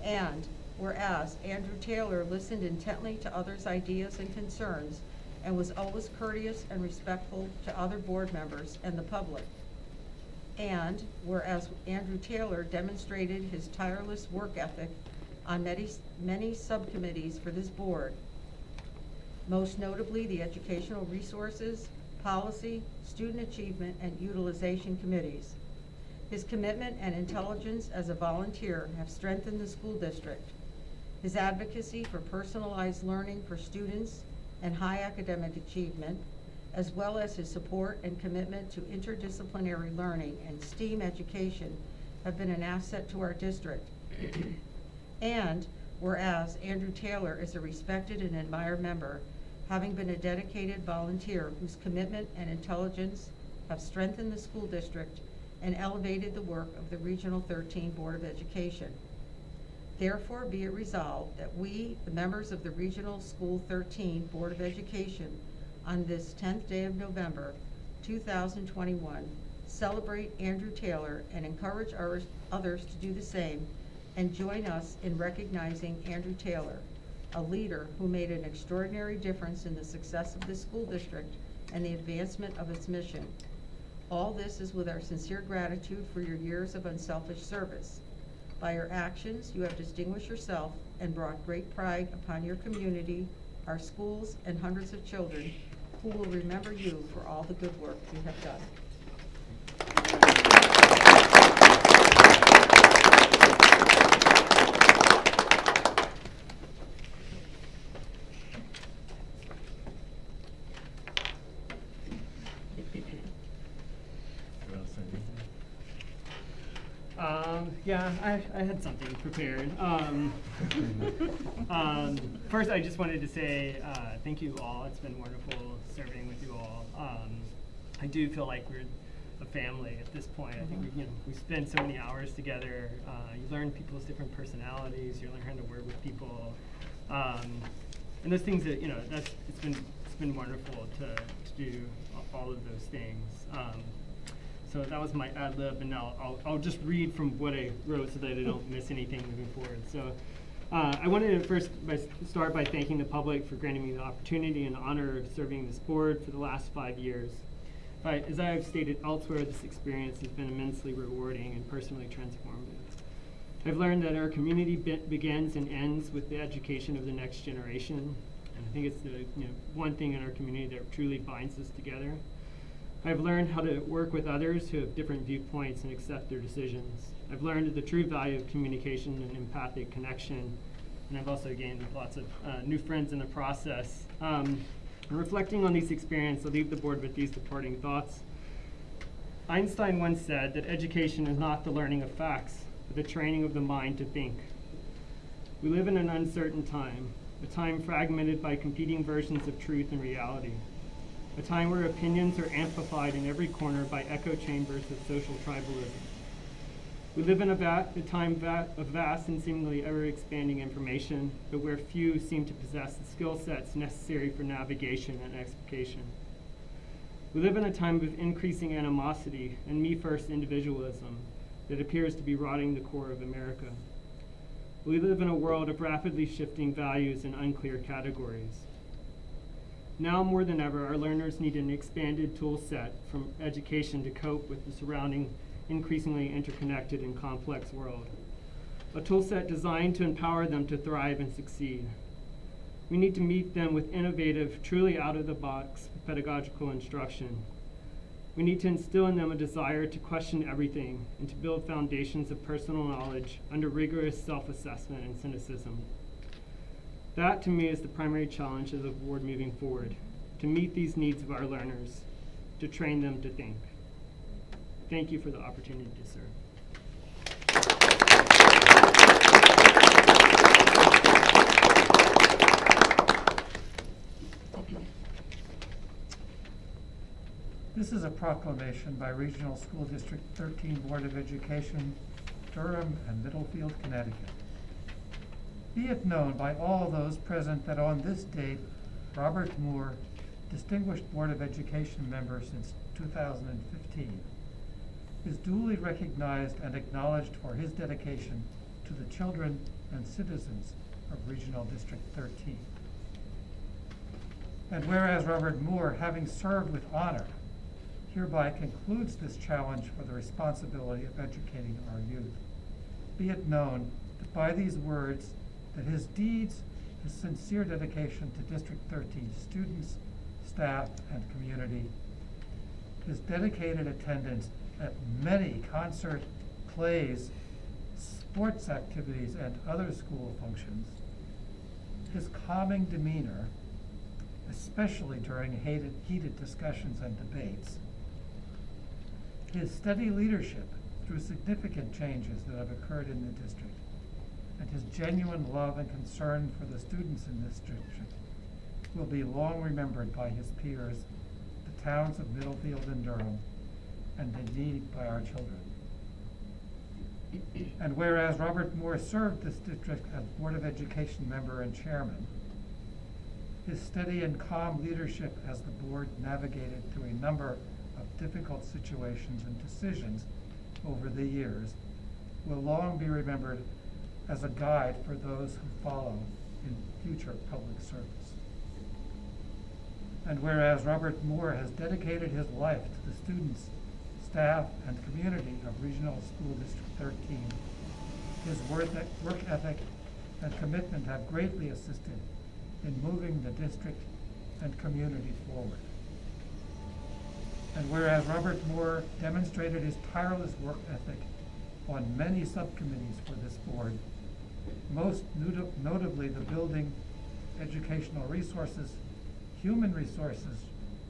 And whereas Andrew Taylor listened intently to others' ideas and concerns and was always courteous and respectful to other board members and the public. And whereas Andrew Taylor demonstrated his tireless work ethic on many subcommittees for this board, most notably the Educational Resources, Policy, Student Achievement, and Utilization Committees. His commitment and intelligence as a volunteer have strengthened the school district. His advocacy for personalized learning for students and high academic achievement, as well as his support and commitment to interdisciplinary learning and STEAM education, have been an asset to our district. And whereas Andrew Taylor is a respected and admired member, having been a dedicated volunteer whose commitment and intelligence have strengthened the school district and elevated the work of the Regional 13 Board of Education. Therefore, be it resolved that we, the members of the Regional School 13 Board of Education, on this 10th day of November 2021, celebrate Andrew Taylor and encourage others to do the same, and join us in recognizing Andrew Taylor, a leader who made an extraordinary difference in the success of this school district and the advancement of its mission. All this is with our sincere gratitude for your years of unselfish service. By your actions, you have distinguished yourself and brought great pride upon your community, our schools, and hundreds of children who will remember you for all the good work you have done. Yeah, I had something prepared. First, I just wanted to say thank you all. It's been wonderful serving with you all. I do feel like we're a family at this point. I think we spend so many hours together. You learn people's different personalities. You learn how to work with people, and those things that it's been wonderful to do all of those things. So that was my ad lib, and now I'll just read from what I wrote so that I don't miss anything moving forward. So I wanted to start by thanking the public for granting me the opportunity and honor of serving this board for the last 5 years. As I have stated elsewhere, this experience has been immensely rewarding and personally transformative. I've learned that our community begins and ends with the education of the next generation, and I think it's the one thing in our community that truly binds us together. I've learned how to work with others who have different viewpoints and accept their decisions. I've learned the true value of communication and empathic connection, and I've also gained lots of new friends in the process. Reflecting on these experiences, I'll leave the board with these departing thoughts. Einstein once said that education is not the learning of facts, but the training of the mind to think. We live in an uncertain time, a time fragmented by competing versions of truth and reality. A time where opinions are amplified in every corner by echo chambers of social tribalism. We live in a time of vast and seemingly ever-expanding information, but where few seem to possess the skill sets necessary for navigation and explication. We live in a time of increasing animosity and me-first individualism that appears to be rotting the core of America. We live in a world of rapidly shifting values and unclear categories. Now more than ever, our learners need an expanded tool set from education to cope with the surrounding, increasingly interconnected and complex world. A tool set designed to empower them to thrive and succeed. We need to meet them with innovative, truly out-of-the-box pedagogical instruction. We need to instill in them a desire to question everything and to build foundations of personal knowledge under rigorous self-assessment and cynicism. That, to me, is the primary challenge of the board moving forward, to meet these needs of our learners, to train them to think. Thank you for the opportunity to serve. This is a proclamation by Regional School District 13 Board of Education, Durham and Middlefield, Connecticut. Be it known by all those present that on this date, Robert Moore, Distinguished Board of Education member since 2015, is duly recognized and acknowledged for his dedication to the children and citizens of Regional District 13. And whereas Robert Moore, having served with honor, hereby concludes this challenge for the responsibility of educating our youth, be it known that by these words, that his deeds, his sincere dedication to District 13 students, staff, and community, his dedicated attendance at many concert, plays, sports activities, and other school functions, his calming demeanor, especially during heated discussions and debates, his steady leadership through significant changes that have occurred in the district, and his genuine love and concern for the students in this district will be long remembered by his peers, the towns of Middlefield and Durham, and indeed by our children. And whereas Robert Moore served this district as Board of Education member and chairman, his steady and calm leadership as the board navigated through a number of difficult situations and decisions over the years will long be remembered as a guide for those who follow in future public service. And whereas Robert Moore has dedicated his life to the students, staff, and community of Regional School District 13, his work ethic and commitment have greatly assisted in moving the district and community forward. And whereas Robert Moore demonstrated his tireless work ethic on many subcommittees for this board, most notably the Building, Educational Resources, Human Resources,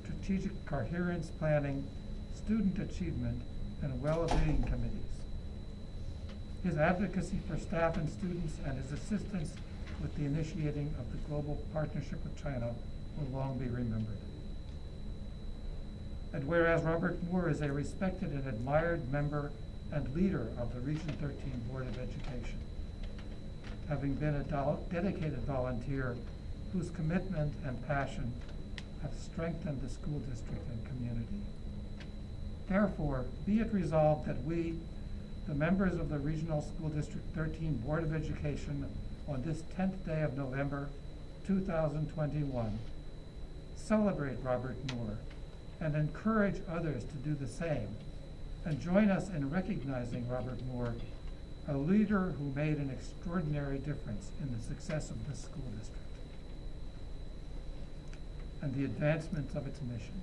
Strategic Coherence Planning, Student Achievement, and Well-being Committees. His advocacy for staff and students and his assistance with the initiating of the Global Partnership with China will long be remembered. And whereas Robert Moore is a respected and admired member and leader of the Region 13 Board of Education, having been a dedicated volunteer whose commitment and passion have strengthened the school district and community. Therefore, be it resolved that we, the members of the Regional School District 13 Board of Education, on this 10th day of November 2021, celebrate Robert Moore and encourage others to do the same, and join us in recognizing Robert Moore, a leader who made an extraordinary difference in the success of this school district and the advancement of its mission.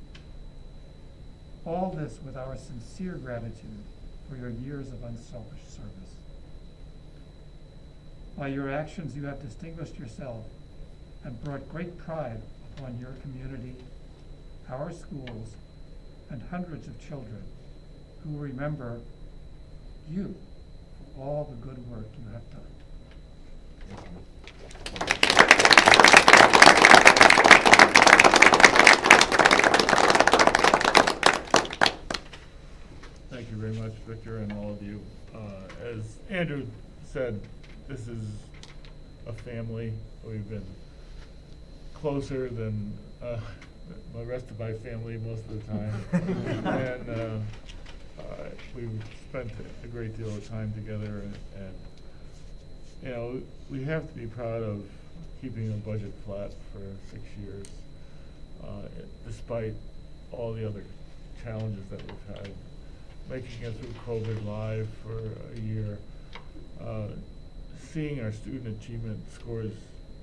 All this with our sincere gratitude for your years of unselfish service. By your actions, you have distinguished yourself and brought great pride upon your community, our schools, and hundreds of children who remember you for all the good work you have done. Thank you very much, Victor, and all of you. As Andrew said, this is a family. We've been closer than the rest of my family most of the time. And we've spent a great deal of time together, and you know, we have to be proud of keeping the budget flat for 6 years, despite all the other challenges that we've had. Making it through COVID live for a year, seeing our student achievement scores,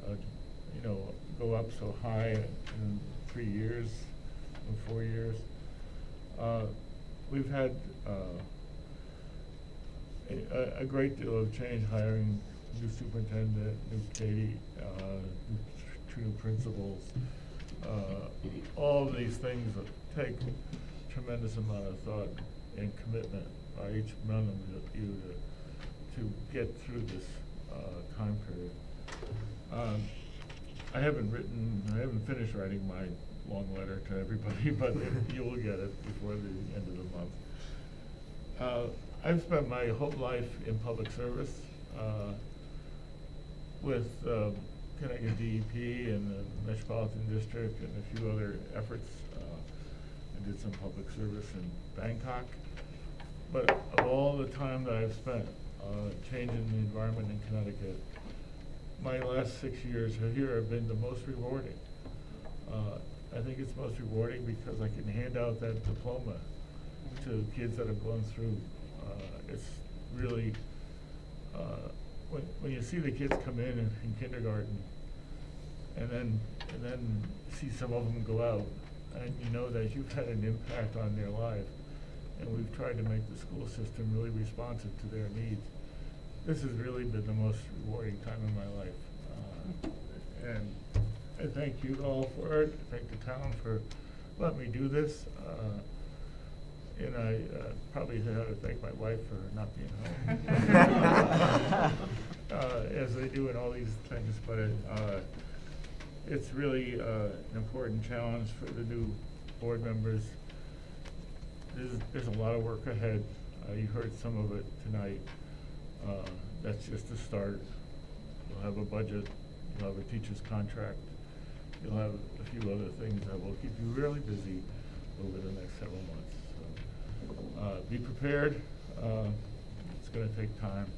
you know, go up so high in 3 years, in 4 years. We've had a great deal of change, hiring new superintendent, new Katie, two new principals. All of these things take tremendous amount of thought and commitment by each one of you to get through this time period. I haven't finished writing my long letter to everybody, but you will get it before the end of the month. I've spent my whole life in public service with Connecticut DEP and the Metropolitan District and a few other efforts. I did some public service in Bangkok. But of all the time that I've spent changing the environment in Connecticut, my last 6 years here have been the most rewarding. I think it's most rewarding because I can hand out that diploma to kids that have gone through. It's really, when you see the kids come in kindergarten and then see some of them go out, and you know that you've had an impact on their life, and we've tried to make the school system really responsive to their needs. This has really been the most rewarding time in my life. And I thank you all for it. I thank the town for letting me do this. And I probably have to thank my wife for not being home, as they do in all these things. But it's really an important challenge for the new board members. There's a lot of work ahead. You heard some of it tonight. That's just the start. You'll have a budget. You'll have a teacher's contract. You'll have a few other things that will keep you really busy over the next several months. So, be prepared. It's going to take time,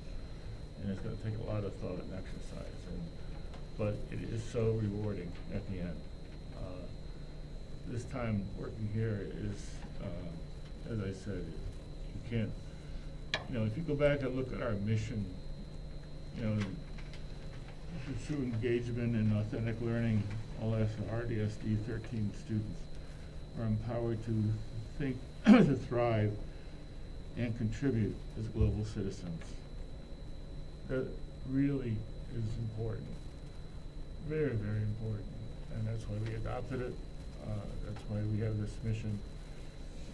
and it's going to take a lot of thought and exercise. And but it is so rewarding at the end. This time working here is, as I said, you can't, if you go back and look at our mission, pursue engagement and authentic learning, all as RSD13 students are empowered to think, to thrive, and contribute as global citizens. That really is important. Very, very important. And that's why we adopted it. That's why we have this mission.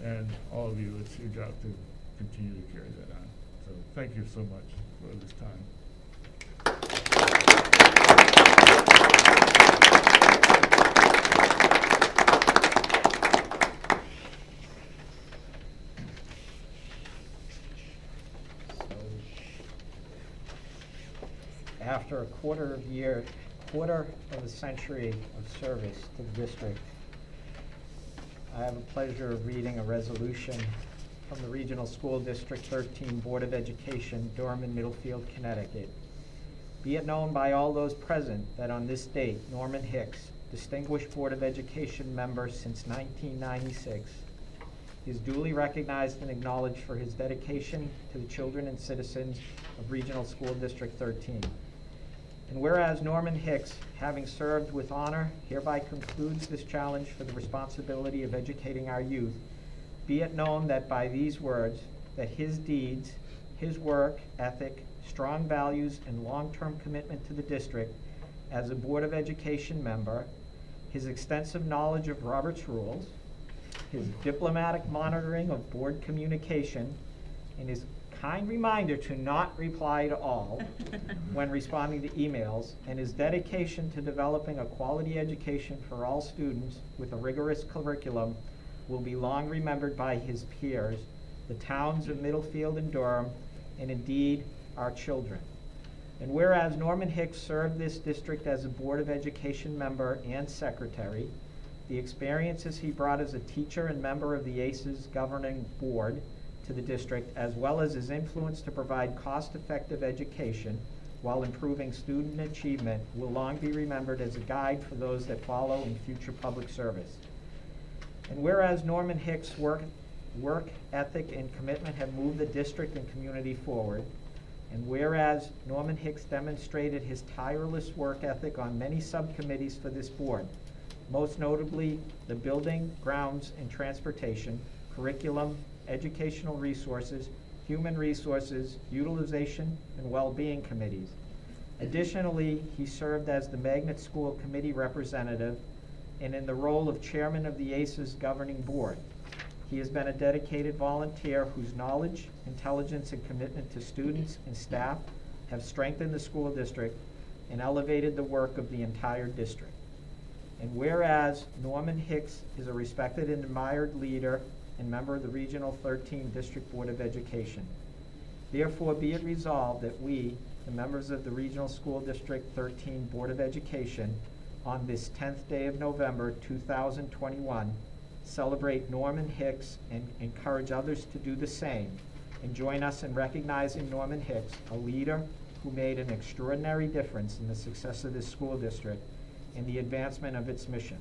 And all of you, it's your job to continue to carry that on. So thank you so much for this time. After a quarter of a century of service to the district, I have the pleasure of reading a resolution from the Regional School District 13 Board of Education, Durham and Middlefield, Connecticut. Be it known by all those present that on this date, Norman Hicks, Distinguished Board of Education member since 1996, is duly recognized and acknowledged for his dedication to the children and citizens of Regional School District 13. And whereas Norman Hicks, having served with honor, hereby concludes this challenge for the responsibility of educating our youth, be it known that by these words, that his deeds, his work ethic, strong values, and long-term commitment to the district as a Board of Education member, his extensive knowledge of Robert's rules, his diplomatic monitoring of board communication, and his kind reminder to not reply to all when responding to emails, and his dedication to developing a quality education for all students with a rigorous curriculum will be long remembered by his peers, the towns of Middlefield and Durham, and indeed our children. And whereas Norman Hicks served this district as a Board of Education member and secretary, the experiences he brought as a teacher and member of the ACES governing board to the district, as well as his influence to provide cost-effective education while improving student achievement, will long be remembered as a guide for those that follow in future public service. And whereas Norman Hicks' work ethic and commitment have moved the district and community forward, and whereas Norman Hicks demonstrated his tireless work ethic on many subcommittees for this board, most notably the Building, Grounds, and Transportation, Curriculum, Educational Resources, Human Resources, Utilization, and Well-Being Committees. Additionally, he served as the Magnet School Committee representative and in the role of chairman of the ACES governing board. He has been a dedicated volunteer whose knowledge, intelligence, and commitment to students and staff have strengthened the school district and elevated the work of the entire district. And whereas Norman Hicks is a respected and admired leader and member of the Regional 13 District Board of Education, therefore be it resolved that we, the members of the Regional School District 13 Board of Education, on this 10th day of November 2021, celebrate Norman Hicks and encourage others to do the same, and join us in recognizing Norman Hicks, a leader who made an extraordinary difference in the success of this school district and the advancement of its mission.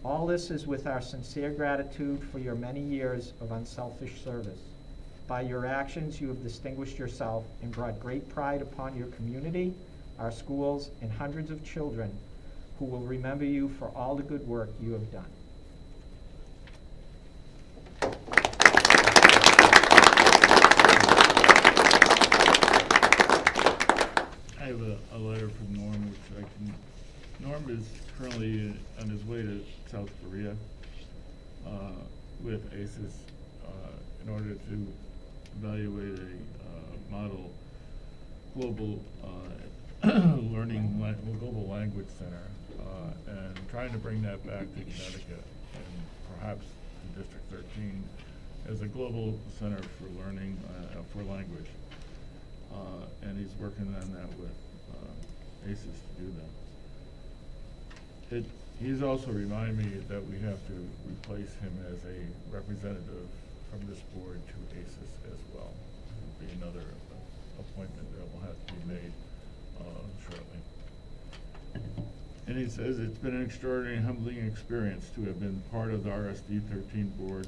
All this is with our sincere gratitude for your many years of unselfish service. By your actions, you have distinguished yourself and brought great pride upon your community, our schools, and hundreds of children who will remember you for all the good work you have done. I have a letter from Norm, which Norm is currently on his way to South Korea with ACES in order to evaluate a model global global language center, and trying to bring that back to Connecticut and perhaps to District 13 as a global center for learning for language. And he's working on that with ACES to do that. He's also reminded me that we have to replace him as a representative from this board to ACES as well. It'll be another appointment that will have to be made shortly. And he says, it's been an extraordinary and humbling experience to have been part of the RSD13 board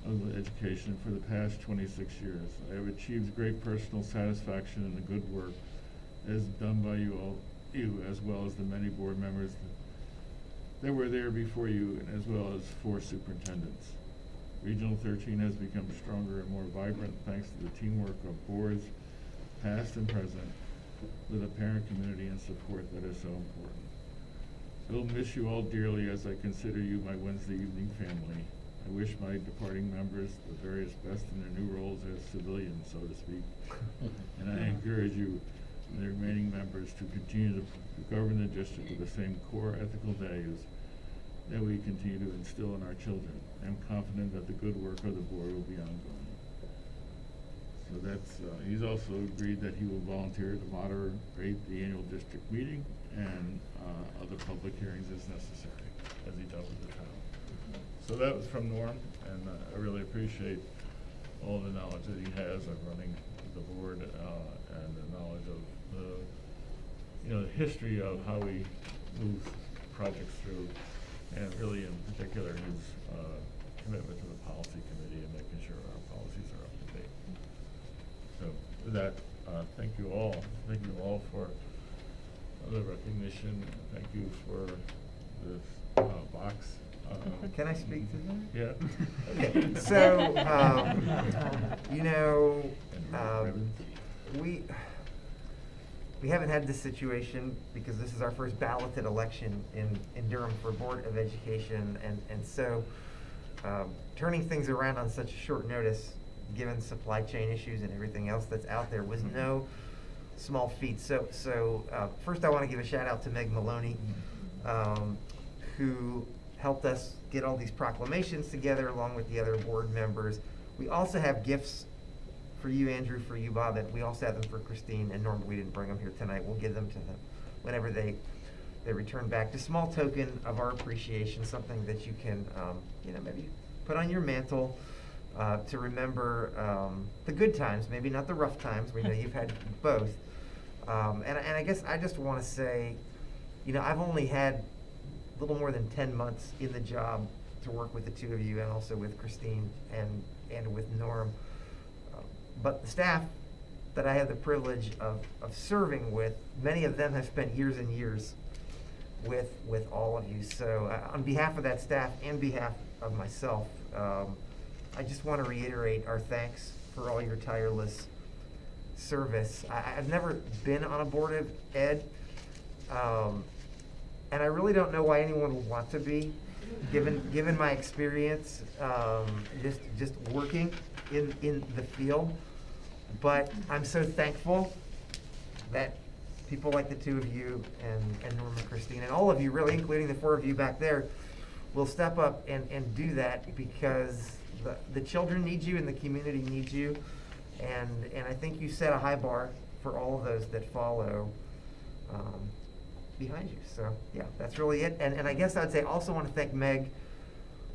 of education for the past 26 years. I have achieved great personal satisfaction in the good work that is done by you as well as the many board members that were there before you, and as well as 4 superintendents. Regional 13 has become stronger and more vibrant thanks to the teamwork of boards, past and present, with a parent community and support that is so important. I will miss you all dearly as I consider you my Wednesday evening family. I wish my departing members the various best in their new roles as civilians, so to speak. And I encourage you and the remaining members to continue to govern the district with the same core ethical values that we continue to instill in our children. I'm confident that the good work of the board will be ongoing. So that's, he's also agreed that he will volunteer to moderate the annual district meeting and other public hearings as necessary, as he does with the town. So that was from Norm, and I really appreciate all the knowledge that he has of running the board and the knowledge of the history of how we move projects through, and really in particular his commitment to the policy committee and making sure our policies are up to date. So with that, thank you all. Thank you all for the recognition. Thank you for this box. Can I speak to that? Yeah. Okay. So, we haven't had this situation because this is our first balloted election in Durham for Board of Education, and so turning things around on such short notice, given supply chain issues and everything else that's out there, was no small feat. So first I want to give a shout out to Meg Maloney, who helped us get all these proclamations together along with the other board members. We also have gifts for you, Andrew, for you, Bob, and we also have them for Christine and Norm. We didn't bring them here tonight. We'll give them to them whenever they return back. Just a small token of our appreciation, something that you can, maybe put on your mantle to remember the good times, maybe not the rough times. We know you've had both. And I guess I just want to say, I've only had a little more than 10 months in the job to work with the two of you and also with Christine and with Norm. But the staff that I have the privilege of serving with, many of them have spent years and years with all of you. So on behalf of that staff and behalf of myself, I just want to reiterate our thanks for all your tireless service. I've never been on a board of ed, and I really don't know why anyone would want to be, given my experience, just working in the field. But I'm so thankful that people like the two of you and Norm and Christine and all of you, really, including the 4 of you back there, will step up and do that, because the children need you and the community needs you. And I think you set a high bar for all of those that follow behind you. So yeah, that's really it. And I guess I'd say also want to thank Meg,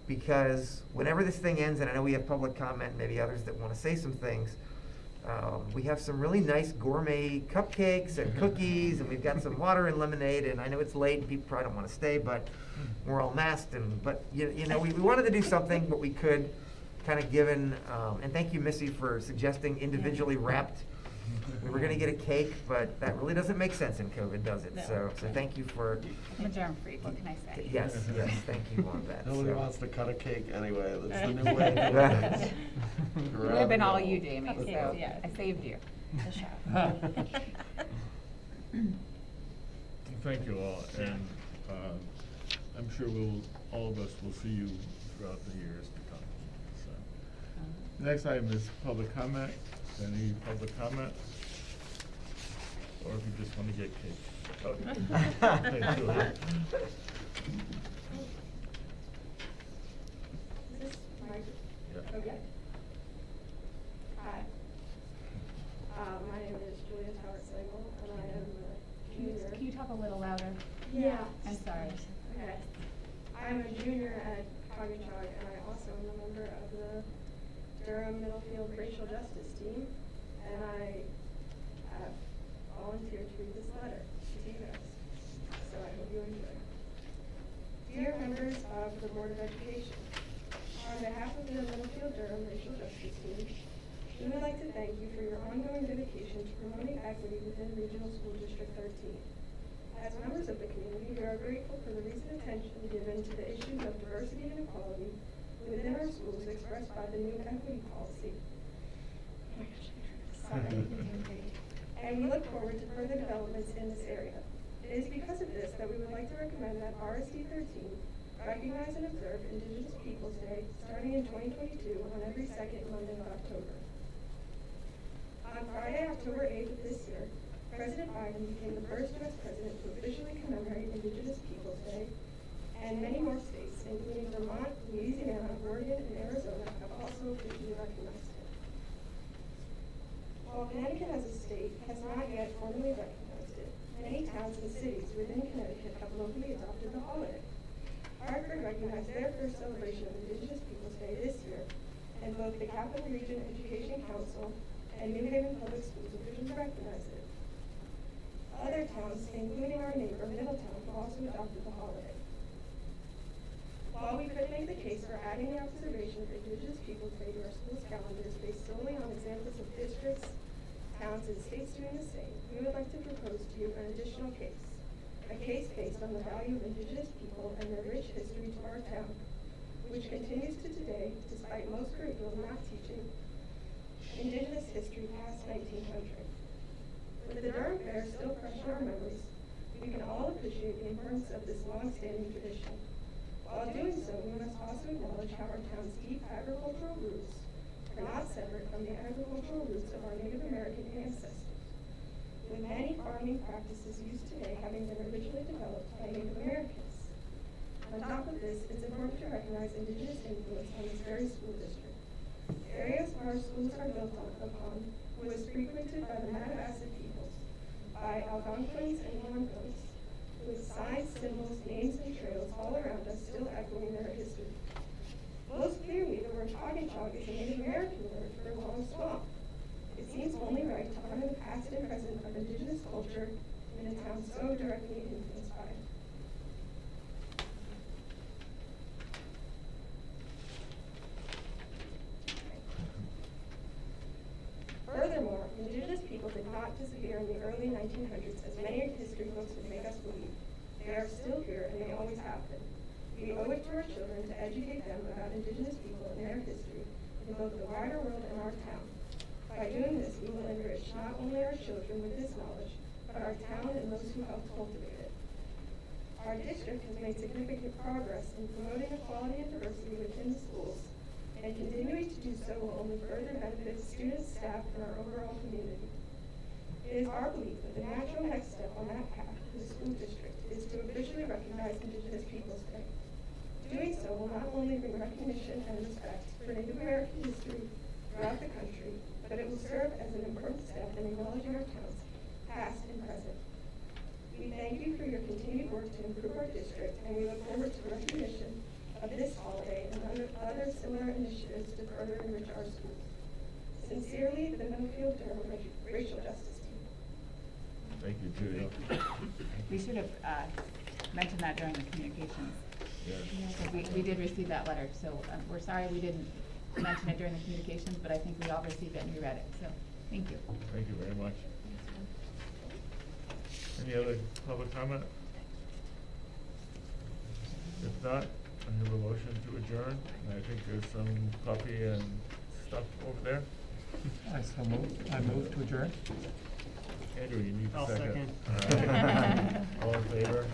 because whenever this thing ends, and I know we have public comment, maybe others that want to say some things, we have some really nice gourmet cupcakes and cookies, and we've got some water and lemonade, and I know it's late and people probably don't want to stay, but we're all masked, but we wanted to do something, but we could, kind of given, and thank you, Missy, for suggesting individually wrapped. We were going to get a cake, but that really doesn't make sense in COVID, does it? No. So thank you for. I'm a germ freak, what can I say? Yes, thank you on that. Nobody so. wants to cut a cake anyway. That's the new way to do things. It would have been all you, Jamie, so Yeah. I saved you. The chef. Thank you all, and I'm sure all of us will see you throughout the years to come. So, next item is public comment. Any public comment? Or if you just want to get cake. Okay. Thank you. Is this Mike? Yeah. Okay. Hi. My name is Julia Towers-Slagle, and I am a junior. Can you talk a little louder? Yeah. I'm sorry. Okay. I'm a junior at Cognachog, and I also am a member of the Durham Middlefield Racial Justice Team, and I have volunteered to read this letter to you guys. So I hope diversity within Regional School District 13. As members of the community, we are grateful for the recent attention given to the issues of diversity and equality within our schools expressed by the new equity policy. Oh my gosh, sorry. And we look forward to further developments in this area. It is because of this that we would like to recommend that RSD13 recognize and observe Indigenous Peoples Day starting in 2022 on every second Monday of October. On Friday, October 8th of this year, President Biden became the first U.S. president to officially commemorate Indigenous Peoples Day, and many more states, including Vermont, Louisiana, Oregon, and Arizona, have also officially recognized it. While Connecticut as a state has not yet formally recognized it, many towns and cities within Connecticut have locally adopted the holiday. Hartford recognized their first celebration of Indigenous Peoples Day this year, and both the Capital Region Education Council and New Haven Public Schools officially recognized it. Other towns, including our neighbor Middletown, have also adopted the holiday. While we could make the case for adding the observation of Indigenous Peoples Day to our schools' calendars based solely on examples of districts, towns, and states doing the same, we would like to propose to you an additional case. A case based on the value of Indigenous people and their rich history to our town, which continues to today, despite most curriculum not teaching Indigenous history past 1900. With the Durham Fair still fresh in our memories, we can all appreciate the importance of this long-standing tradition. While doing so, we must also acknowledge how our town's deep agricultural roots are not separate from the agricultural roots of our Native American ancestors, with many farming practices used today having been originally developed by Native Americans. On top of this, it's important to recognize Indigenous influence on this very school district. The areas our schools are built upon was frequented by the Madawaska peoples, by Algonquins and Yonkoes, with signs, symbols, names, and trails all around us still echoing their history. Most clearly, the word Chog is a Native American word for long swamp. It seems only right to honor the past and present of Indigenous culture in a town so directly influenced by it. Furthermore, Indigenous people did not disappear in the early 1900s as many history books would make us believe. They are still here and they always have been. We owe it to our children to educate them about Indigenous people and their history in both the wider world and our town. By doing this, we will enrich not only our children with this knowledge, but our town and those who helped cultivate it. Our district has made significant progress in promoting equality and diversity within the schools, and continuing to do so will only further benefit students, staff, and our overall community. It is our belief that the natural next step on that path to the school district is to officially recognize Indigenous Peoples Day. Doing so will not only bring recognition and respect for Native American history throughout the country, but it will serve as an important step in acknowledging our towns, past and present. We thank you for your continued work to improve our district, and we look forward to the recognition of this holiday and other similar initiatives to further enrich our schools. Sincerely, the Middlefield Durham Racial Justice Team. Thank you, Judy. We should have mentioned that during the communications. Yes. So we did receive that letter, so we're sorry we didn't mention it during the communications, but I think we all received it and we read it, so thank you. Thank you very much. Any other public comment? If not, I have a motion to adjourn, and I think there's some coffee and stuff over there. I move to adjourn. Andrew, you need a I'll second. second. All right. All in favor?